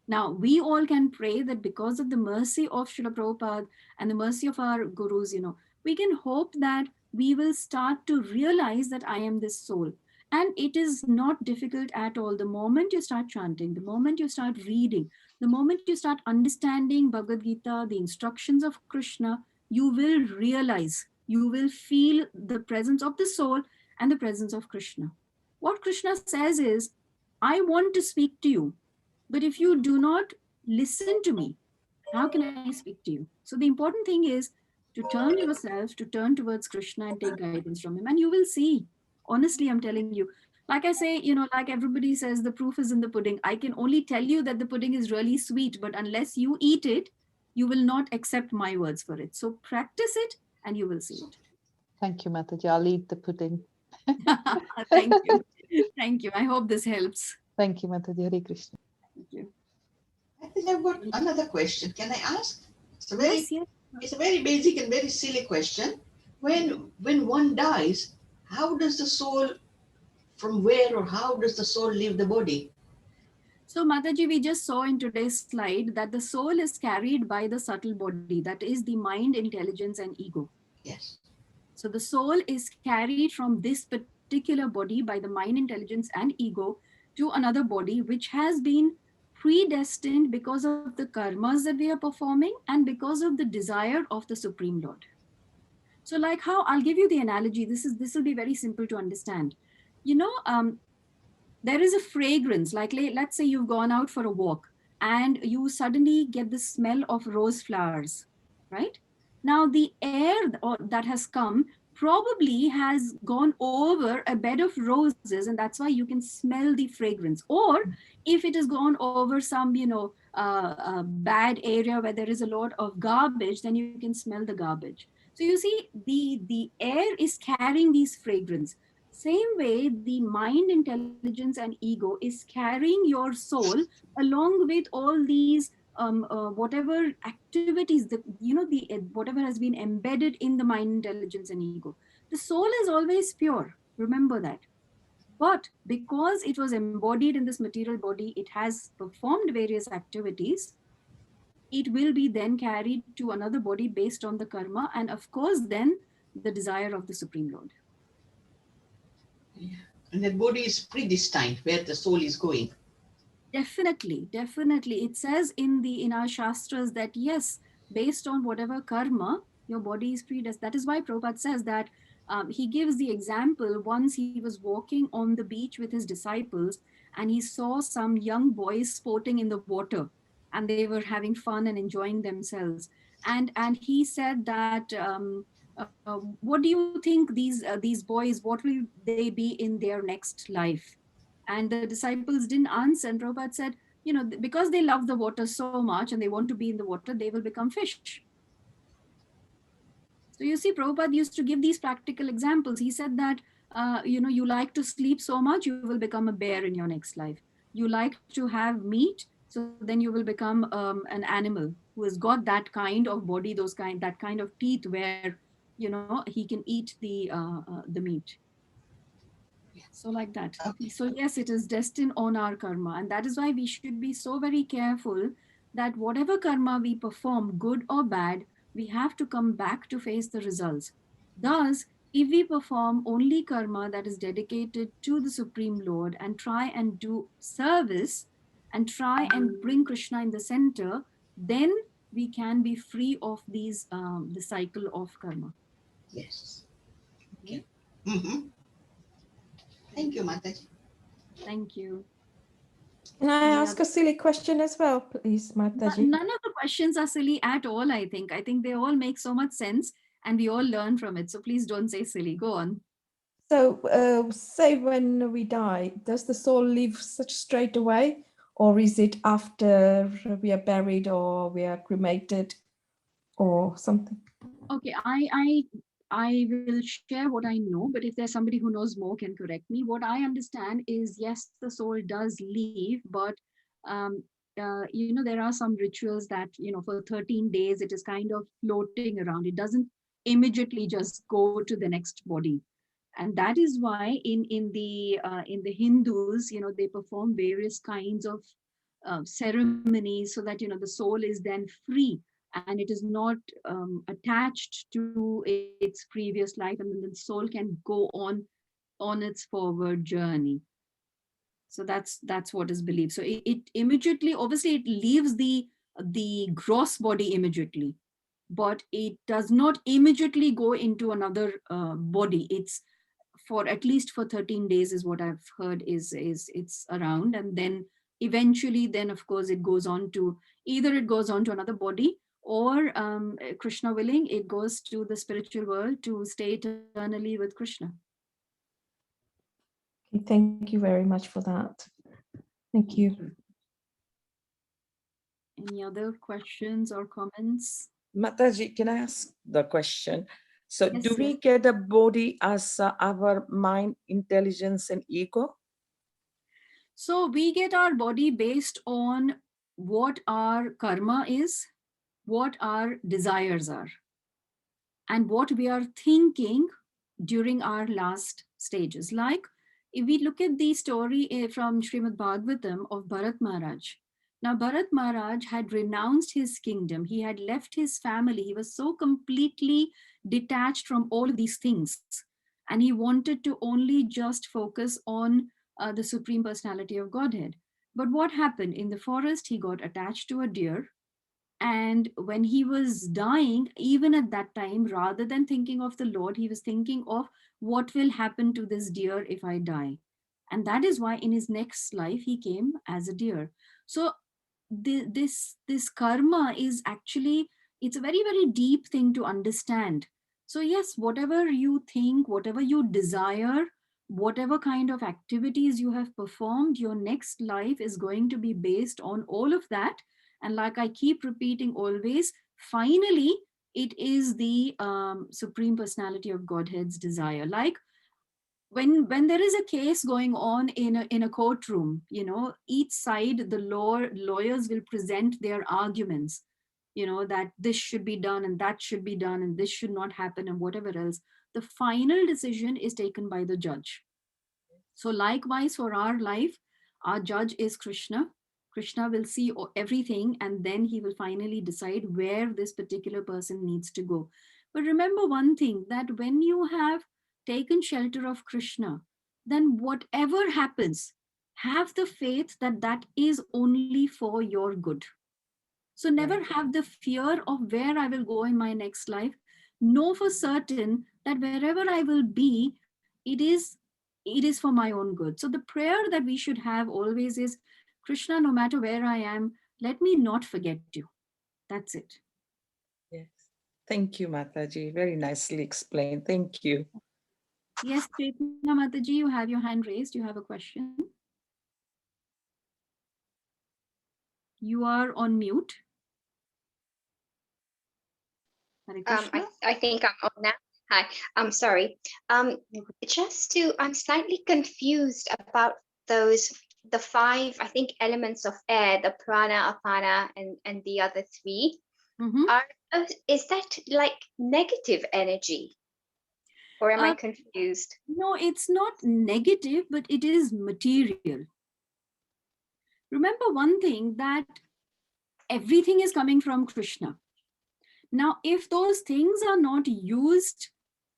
Now, we all can pray that because of the mercy of Srila Prabhupada and the mercy of our gurus, we can hope that we will start to realize that I am this soul. And it is not difficult at all. The moment you start chanting, the moment you start reading, the moment you start understanding Bhagavad Gita, the instructions of Krishna, you will realize, you will feel the presence of the soul and the presence of Krishna. What Krishna says is, I want to speak to you, but if you do not listen to me, how can I speak to you? So the important thing is to turn yourself, to turn towards Krishna and take guidance from him. And you will see. Honestly, I'm telling you. Like I say, like everybody says, the proof is in the pudding. I can only tell you that the pudding is really sweet, but unless you eat it, you will not accept my words for it. So practice it and you will see it. Thank you, Mataji. I'll eat the pudding. Thank you. Thank you. I hope this helps. Thank you, Mataji. Hare Krishna. Thank you. I think I've got another question. Can I ask? Yes, yes. It's a very basic and very silly question. When one dies, how does the soul, from where or how does the soul leave the body? So, Mataji, we just saw in today's slide that the soul is carried by the subtle body, that is the mind, intelligence, and ego. Yes. So the soul is carried from this particular body by the mind, intelligence, and ego to another body, which has been predestined because of the karmas that we are performing and because of the desire of the Supreme Lord. So, like how I'll give you the analogy. This will be very simple to understand. You know, there is a fragrance. Like let's say you've gone out for a walk and you suddenly get the smell of rose flowers, right? Now the air that has come probably has gone over a bed of roses, and that's why you can smell the fragrance. Or if it has gone over some bad area where there is a lot of garbage, then you can smell the garbage. So you see, the air is carrying these fragrance. Same way, the mind, intelligence, and ego is carrying your soul along with all these whatever activities, whatever has been embedded in the mind, intelligence, and ego. The soul is always pure. Remember that. But because it was embodied in this material body, it has performed various activities. It will be then carried to another body based on the karma, and of course, then the desire of the Supreme Lord. Yeah. And the body is predestined where the soul is going. Definitely. It says in our shastras that yes, based on whatever karma, your body is predestined. That is why Prabhupada says that he gives the example. Once he was walking on the beach with his disciples, and he saw some young boys sporting in the water, and they were having fun and enjoying themselves. And he said that what do you think these boys, what will they be in their next life? And the disciples didn't answer. And Prabhupada said, because they love the water so much and they want to be in the water, they will become fish. So you see, Prabhupada used to give these practical examples. He said that, you like to sleep so much, you will become a bear in your next life. You like to have meat, so then you will become an animal who has got that kind of body, that kind of teeth where, he can eat the meat. So like that. Okay. So yes, it is destined on our karma. And that is why we should be so very careful that whatever karma we perform, good or bad, we have to come back to face the results. Thus, if we perform only karma that is dedicated to the Supreme Lord and try and do service and try and bring Krishna in the center, then we can be free of the cycle of karma. Yes. Okay. Mm-hmm. Thank you, Mataji. Thank you. Can I Any ask other- a silly question as well, please, Mataji? None of the questions are silly at all, I think. I think they all make so much sense and we all learn from it. So please don't say silly. Go on. So, say when we die, does the soul leave such straight away, or is it after we are buried or we are cremated or something? Okay, I will share what I know, but if there's somebody who knows more can correct me. What I understand is yes, the soul does leave, but there are some rituals that for 13 days it is kind of floating around. It doesn't immediately just go to the next body. And that is why in the Hindus, they perform various kinds of ceremonies so that the soul is then free and it is not attached to its previous life, and then the soul can go on its forward journey. So that's what is believed. So it immediately, obviously, it leaves the gross body immediately, but it does not immediately go into another body. It's for at least for 13 days is what I've heard is it's around. And then eventually, then of course it goes on to, either it goes on to another body, or Krishna willing, it goes to the spiritual world to stay eternally with Krishna. Okay, thank you very much for that. Thank you. Any other questions or comments? Mataji, can I ask the question? So Yes, do we yes. get a body as our mind, intelligence, and ego? So we get our body based on what our karma is, what our desires are, and what we are thinking during our last stages. Like if we look at the story from Srimad Bhagavatam of Bharat Maharaj, Now, Bharat Maharaj had renounced his kingdom. He had left his family. He was so completely detached from all of these things. And he wanted to only just focus on the Supreme Personality of Godhead. But what happened? In the forest, he got attached to a deer. And when he was dying, even at that time, rather than thinking of the Lord, he was thinking of what will happen to this deer if I die. And that is why in his next life, he came as a deer. So this karma is actually, it's a very, very deep thing to understand. So yes, whatever you think, whatever you desire, whatever kind of activities you have performed, your next life is going to be based on all of that. And like I keep repeating always, finally it is the Supreme Personality of Godhead's desire. Like when there is a case going on in a courtroom, you know, each side, the lawyers will present their arguments, you know, that this should be done and that should be done and this should not happen and whatever else. The final decision is taken by the judge. So likewise for our life, our judge is Krishna. Krishna will see everything and then he will finally decide where this particular person needs to go. But remember one thing, that when you have taken shelter of Krishna, then whatever happens, have the faith that that is only for your good. So never Right. have the fear of where I will go in my next life. Know for certain that wherever I will be, it is for my own good. So the prayer that we should have always is, Krishna, no matter where I am, let me not forget you. That's it. Yes. Thank you, Mataji. Very nicely explained. Thank you. Yes, Chaitanya Mataji, you have your hand raised. You have a question. You are on mute. Hare Krishna. I think I'm on now. Hi, I'm sorry. I'm slightly confused about the five, I think, elements of air, the prana, apana, and the other three. Mhm. Is that like negative energy? Or am I Uh, confused? No, it's not negative, but it is material. Remember one thing, that everything is coming from Krishna. Now, if those things are not used,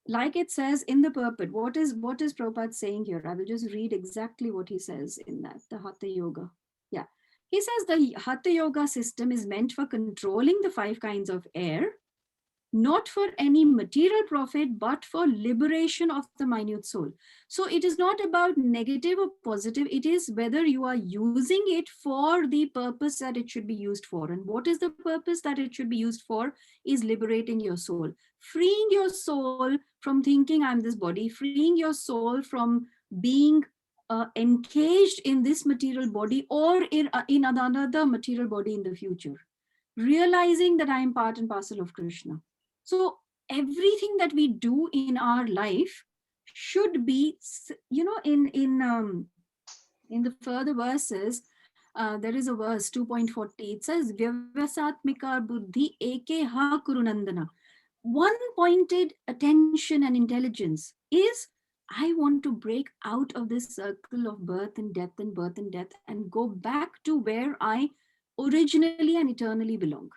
like it says in the purport, what is Prabhupada saying here? I will just read exactly what he says in that, the Hatha Yoga. Yeah. He says the Hatha Yoga system is meant for controlling the five kinds of air, not for any material profit, but for liberation of the minute soul. So it is not about negative or positive. It is whether you are using it for the purpose that it should be used for. And what is the purpose that it should be used for? Is liberating your soul, freeing your soul from thinking I'm this body, freeing your soul from being encaged in this material body or in another material body in the future, realizing that I am part and parcel of Krishna. So everything that we do in our life should be, you know, in the further verses, there is a verse 2.40. It says, Vyavasatmika buddhi eke ha kurunandana. One pointed attention and intelligence is, I want to break out of this circle of birth and death and birth and death and go back to where I originally and eternally belong.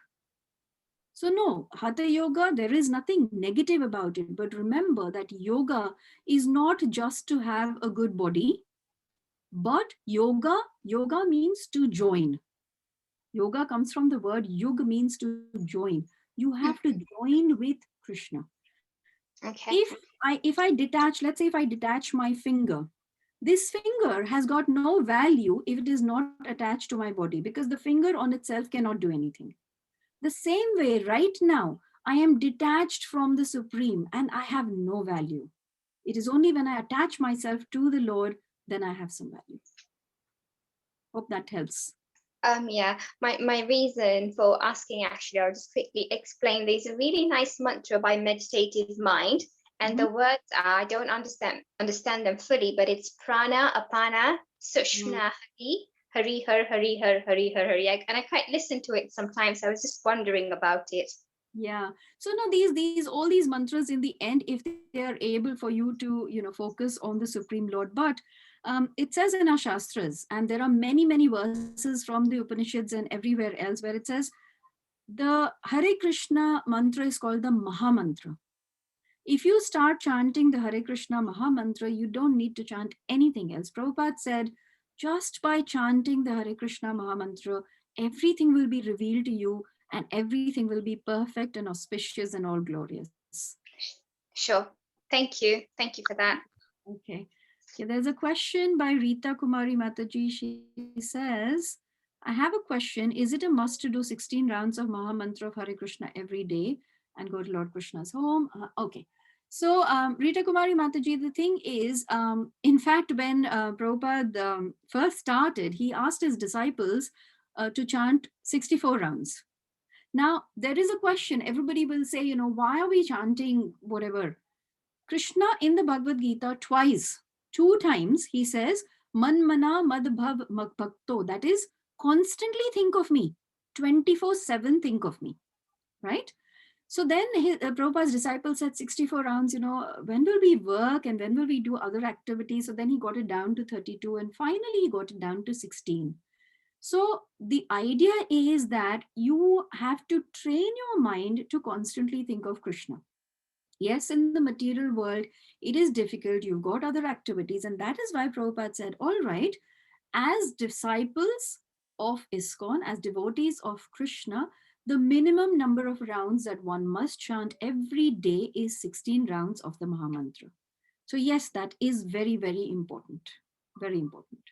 So no, Hatha Yoga, there is nothing negative about it. But remember that yoga is not just to have a good body, but yoga means to join. Yoga comes from the word yug, means to join. You have to join with Krishna. Okay. If I detach, let's say if I detach my finger, this finger has got no value if it is not attached to my body, because the finger on itself cannot do anything. The same way, right now, I am detached from the Supreme and I have no value. It is only when I attach myself to the Lord, then I have some value. Hope that helps. Yeah, my reason for asking, actually, I'll just quickly explain. There's a really nice mantra by Meditative Mind, and the words are, I don't understand them fully, but it's prana, apana, sushmna, hari, hari, har, hari, har, hari. And I quite listen to it sometimes. I was just wondering about it. Yeah. So no, these all these mantras in the end, if they are able for you to, focus on the Supreme Lord. But it says in our Shastras, and there are many verses from the Upanishads and everywhere else where it says the Hare Krishna mantra is called the Maha mantra. If you start chanting the Hare Krishna Maha mantra, you don't need to chant anything else. Prabhupada said, just by chanting the Hare Krishna Maha mantra, everything will be revealed to you and everything will be perfect and auspicious and all glorious. Sure. Thank you for that. Okay. Okay, there's a question by Rita Kumari Mataji. She says, I have a question. Is it a must to do 16 rounds of Maha Mantra of Hare Krishna every day and go to Lord Krishna's home? Okay. So, Rita Kumari Mataji, the thing is, in fact, when Prabhupada first started, he asked his disciples to chant 64 rounds. Now, there is a question. Everybody will say, why are we chanting whatever? Krishna in the Bhagavad Gita twice, 2 times, he says, Man mana mad bhav bhakto. That is, constantly think of me. 24/7 think of me. Right? So then Prabhupada's disciples said 64 rounds, when will we work and when will we do other activities? So then he got it down to 32 and finally he got it down to 16. So the idea is that you have to train your mind to constantly think of Krishna. Yes, in the material world, it is difficult. You've got other activities. And that is why Prabhupada said, all right, as disciples of ISKCON, as devotees of Krishna, the minimum number of rounds that one must chant every day is 16 rounds of the Maha Mantra. So yes, that is very important. Very important.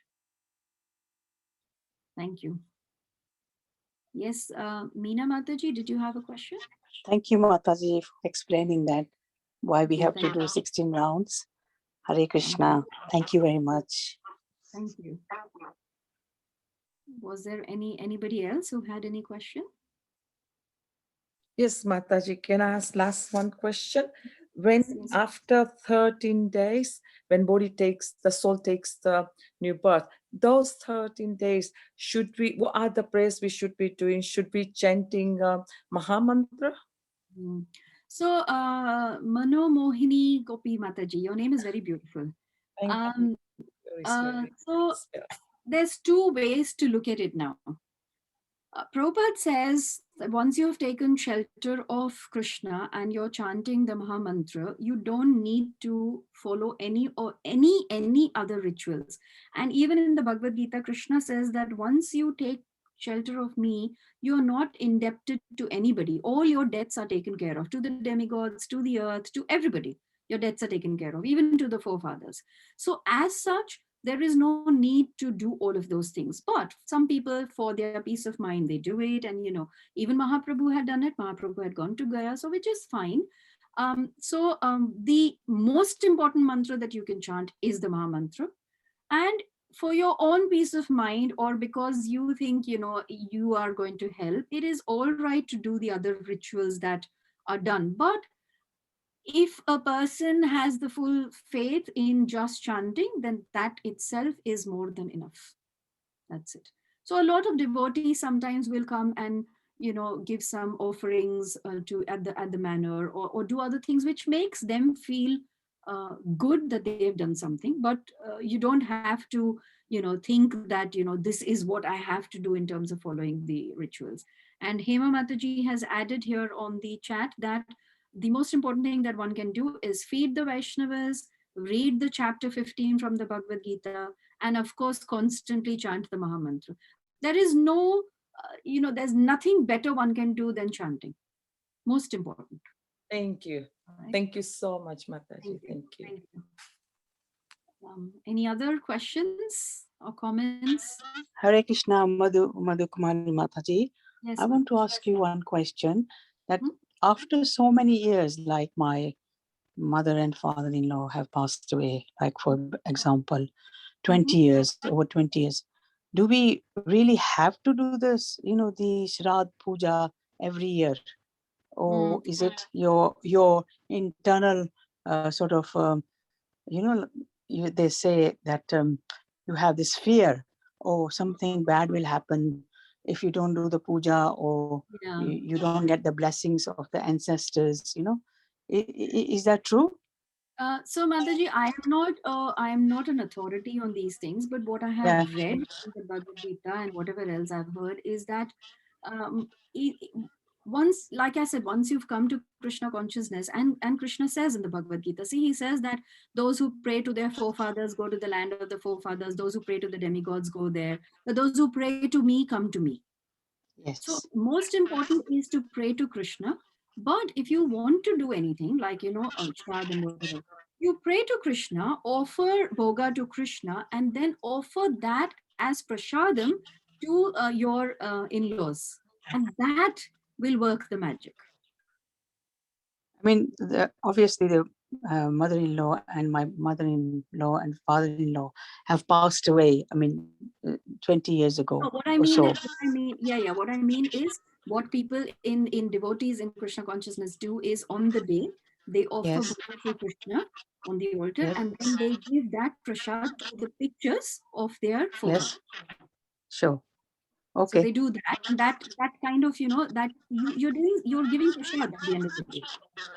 Thank you. Yes, Meena Mataji, did you have a question? Thank you, Mataji, for explaining that, why we Yeah, have to thank do you. 16 rounds. Hare Krishna. Thank you very much. Thank you. Was there anybody else who had any question? Yes, Mataji, can I ask last one question? When Yes. after 13 days, when the soul takes the new birth, those 13 days, what are the prayers we should be doing? Should we chanting Maha Mantra? So, Mano Mohini Gopi Mataji, your name is very beautiful. Thank you. Very So, there's 2 ways to look at it now. Prabhupada says that once you have taken shelter of Krishna and you're chanting the Maha Mantra, you don't need to follow any other rituals. And even in the Bhagavad Gita, Krishna says that once you take shelter of me, you're not indebted to anybody. All your debts are taken care of, to the demigods, to the earth, to everybody. Your debts are taken care of, even to the forefathers. So as such, there is no need to do all of those things. But some people, for their peace of mind, they do it. And, even Mahaprabhu had done it. Mahaprabhu had gone to Gaya, so which is fine. The most important mantra that you can chant is the Maha Mantra. And for your own peace of mind, or because you think, you are going to help, it is all right to do the other rituals that are done. But if a person has the full faith in just chanting, then that itself is more than enough. That's it. So a lot of devotees sometimes will come and give some offerings to at the manor, or do other things which makes them feel good that they've done something. But you don't have to think that this is what I have to do in terms of following the rituals. And Hema Mataji has added here on the chat that the most important thing that one can do is feed the Vaishnavas, read the chapter 15 from the Bhagavad Gita, and of course constantly chant the Maha Mantra. There is no there's nothing better one can do than chanting. Most important. Thank you. Right. Thank you so much, Mataji. Thank you. Thank you. Any other questions or comments? Hare Krishna, Madhu Kumari Mataji. Yes, I want to ask you one question, that after so many years, like my mother and father-in-law have passed away, like for example, 20 years, over 20 years, do we really have to do this, the Shraddh Puja every year? Or is it your internal sort of, they say that you have this fear, or something bad will happen if you don't do the puja, or Yeah. you don't get the blessings of the ancestors, you know. Is that true? So Mataji, I am not an authority on these things, but what I have Yeah. read in the Bhagavad Gita and whatever else I've heard is that um, i- i- once, like I said, once you've come to Krishna consciousness, and Krishna says in the Bhagavad Gita, see, he says that those who pray to their forefathers go to the land of the forefathers, those who pray to the demigods go there, but those who pray to me come to me. So Yes. most important is to pray to Krishna. But if you want to do anything like, Shrad and whatever, you pray to Krishna, offer bhoga to Krishna, and then offer that as prasadam to your in-laws. And that will work the magic. I mean, obviously the mother-in-law and my mother-in-law and father-in-law have passed away. I mean, 20 years ago No, what I or mean so. is, what I mean is, what people in devotees in Krishna consciousness do is on the day they offer Yes. bhoga to Krishna on the altar, Yes. and then they give that prasad to the pictures of their forefathers. Yes. Sure. So they Okay. do that, and that kind of, that you're giving prasad at the end of the day.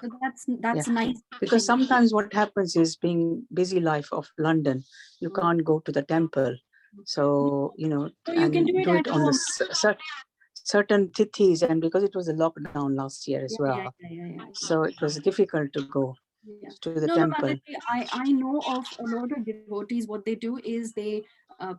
So Yeah. that's a nice Because thing. sometimes what happens is, being busy life of London, you can't go to the temple. So, you know, So you can and do it do at it on the home. certain tithis, and because it was a lockdown last year as well, Yeah. so it was difficult to go Yeah. to the No, temple. Mataji, I know of a lot of devotees. What they do is they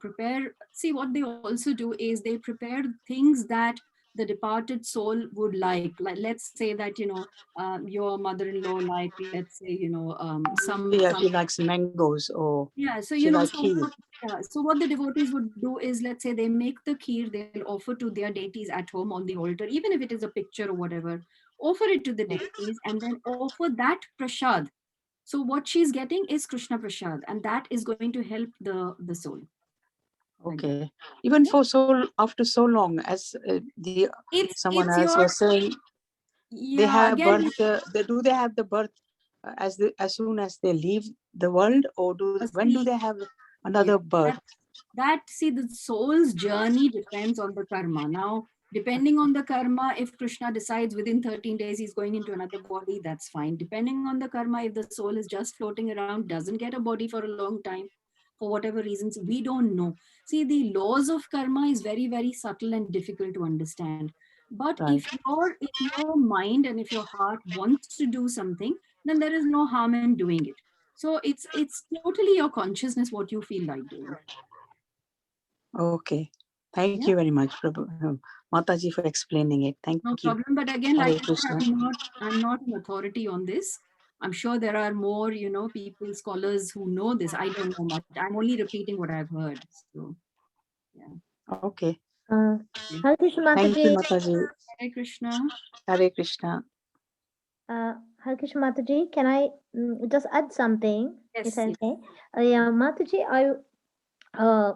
prepare. See, what they also do is they prepare things that the departed soul would like. Like, let's say that your mother-in-law, like, let's say, Yeah, some. she likes mangoes, or Yeah, so she likes so kheer. so what the devotees would do is, let's say they make the kheer, they'll offer to their deities at home on the altar, even if it is a picture or whatever, offer it to the deities, and then offer that prasad. So what she's getting is Krishna prasad, and that is going to help the soul. Like that. Okay. Even Yeah. for so, after so long, as the someone It's else your, was saying, they yeah, have again, birth. They have the birth as soon as they leave the world, or when do see, they have yeah, another birth? see, the soul's journey depends on the karma. Now, depending on the karma, if Krishna decides within 13 days he's going into another body, that's fine. Depending on the karma, if the soul is just floating around, doesn't get a body for a long time, for whatever reasons, we don't know. See, the laws of karma is very, very subtle and difficult to understand. But Right. if your mind and if your heart wants to do something, then there is no harm in doing it. So it's totally your consciousness what you feel like doing. Okay. Thank Yeah, you very much, Mataji, for explaining it. Thank no you. problem. But again, Hare like I Krishna. said, I'm not an authority on this. I'm sure there are more, people, scholars who know this. I don't know much. I'm only repeating what I've heard. So yeah. Okay. Okay. Hare Krishna Thank you, Mataji. Mataji. Hare Krishna. Hare Krishna. Hare Krishna Mataji, can I just add something? Yes, Is that yes. okay? Yeah, Mataji, uh,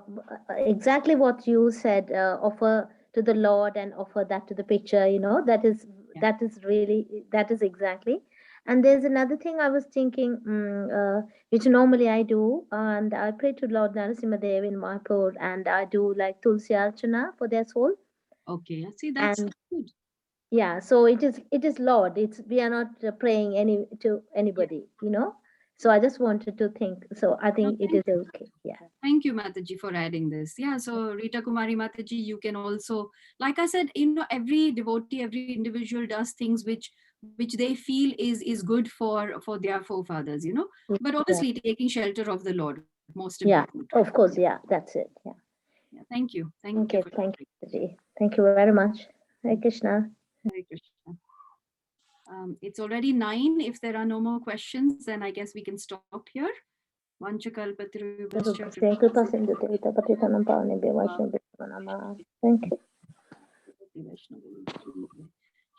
exactly what you said, offer to the Lord and offer that to the picture, that is Yeah. that is exactly. And there's another thing I was thinking, which normally I do, and I pray to Lord Narasimha Dev in Mayapur, and I do like Tulsi Archana for their soul. Okay. See, that's And good. yeah, so it is Lord. We are not praying to anybody, So I just wanted to think. So I No, think it is okay. Yeah. Thank you, Mataji, for adding this. Yeah, so Rita Kumari Mataji, you can also, like I said, every devotee, every individual does things which they feel is good for their forefathers, But Yeah. obviously taking shelter of the Lord, most Yeah, important. of course. Yeah, that's it. Yeah. Yeah, thank you. Thank you Okay. for Thank you, Ji. Thank you very much. Hare Krishna. Hare Krishna. It's already 9. If there are no more questions, then I guess we can stop here. Vanchakalpatarubhascha Thank you, Pasindu Devita Patitanam Pavane Vaishnava Nama. Thank you.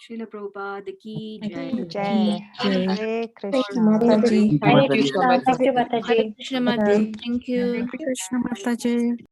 Srila Prabhupada ki jai. Jai. Hare Krishna. Mataji. Hare Krishna. Thank you, Hare Mataji. Krishna Mataji. Thank you. Krishna Mataji.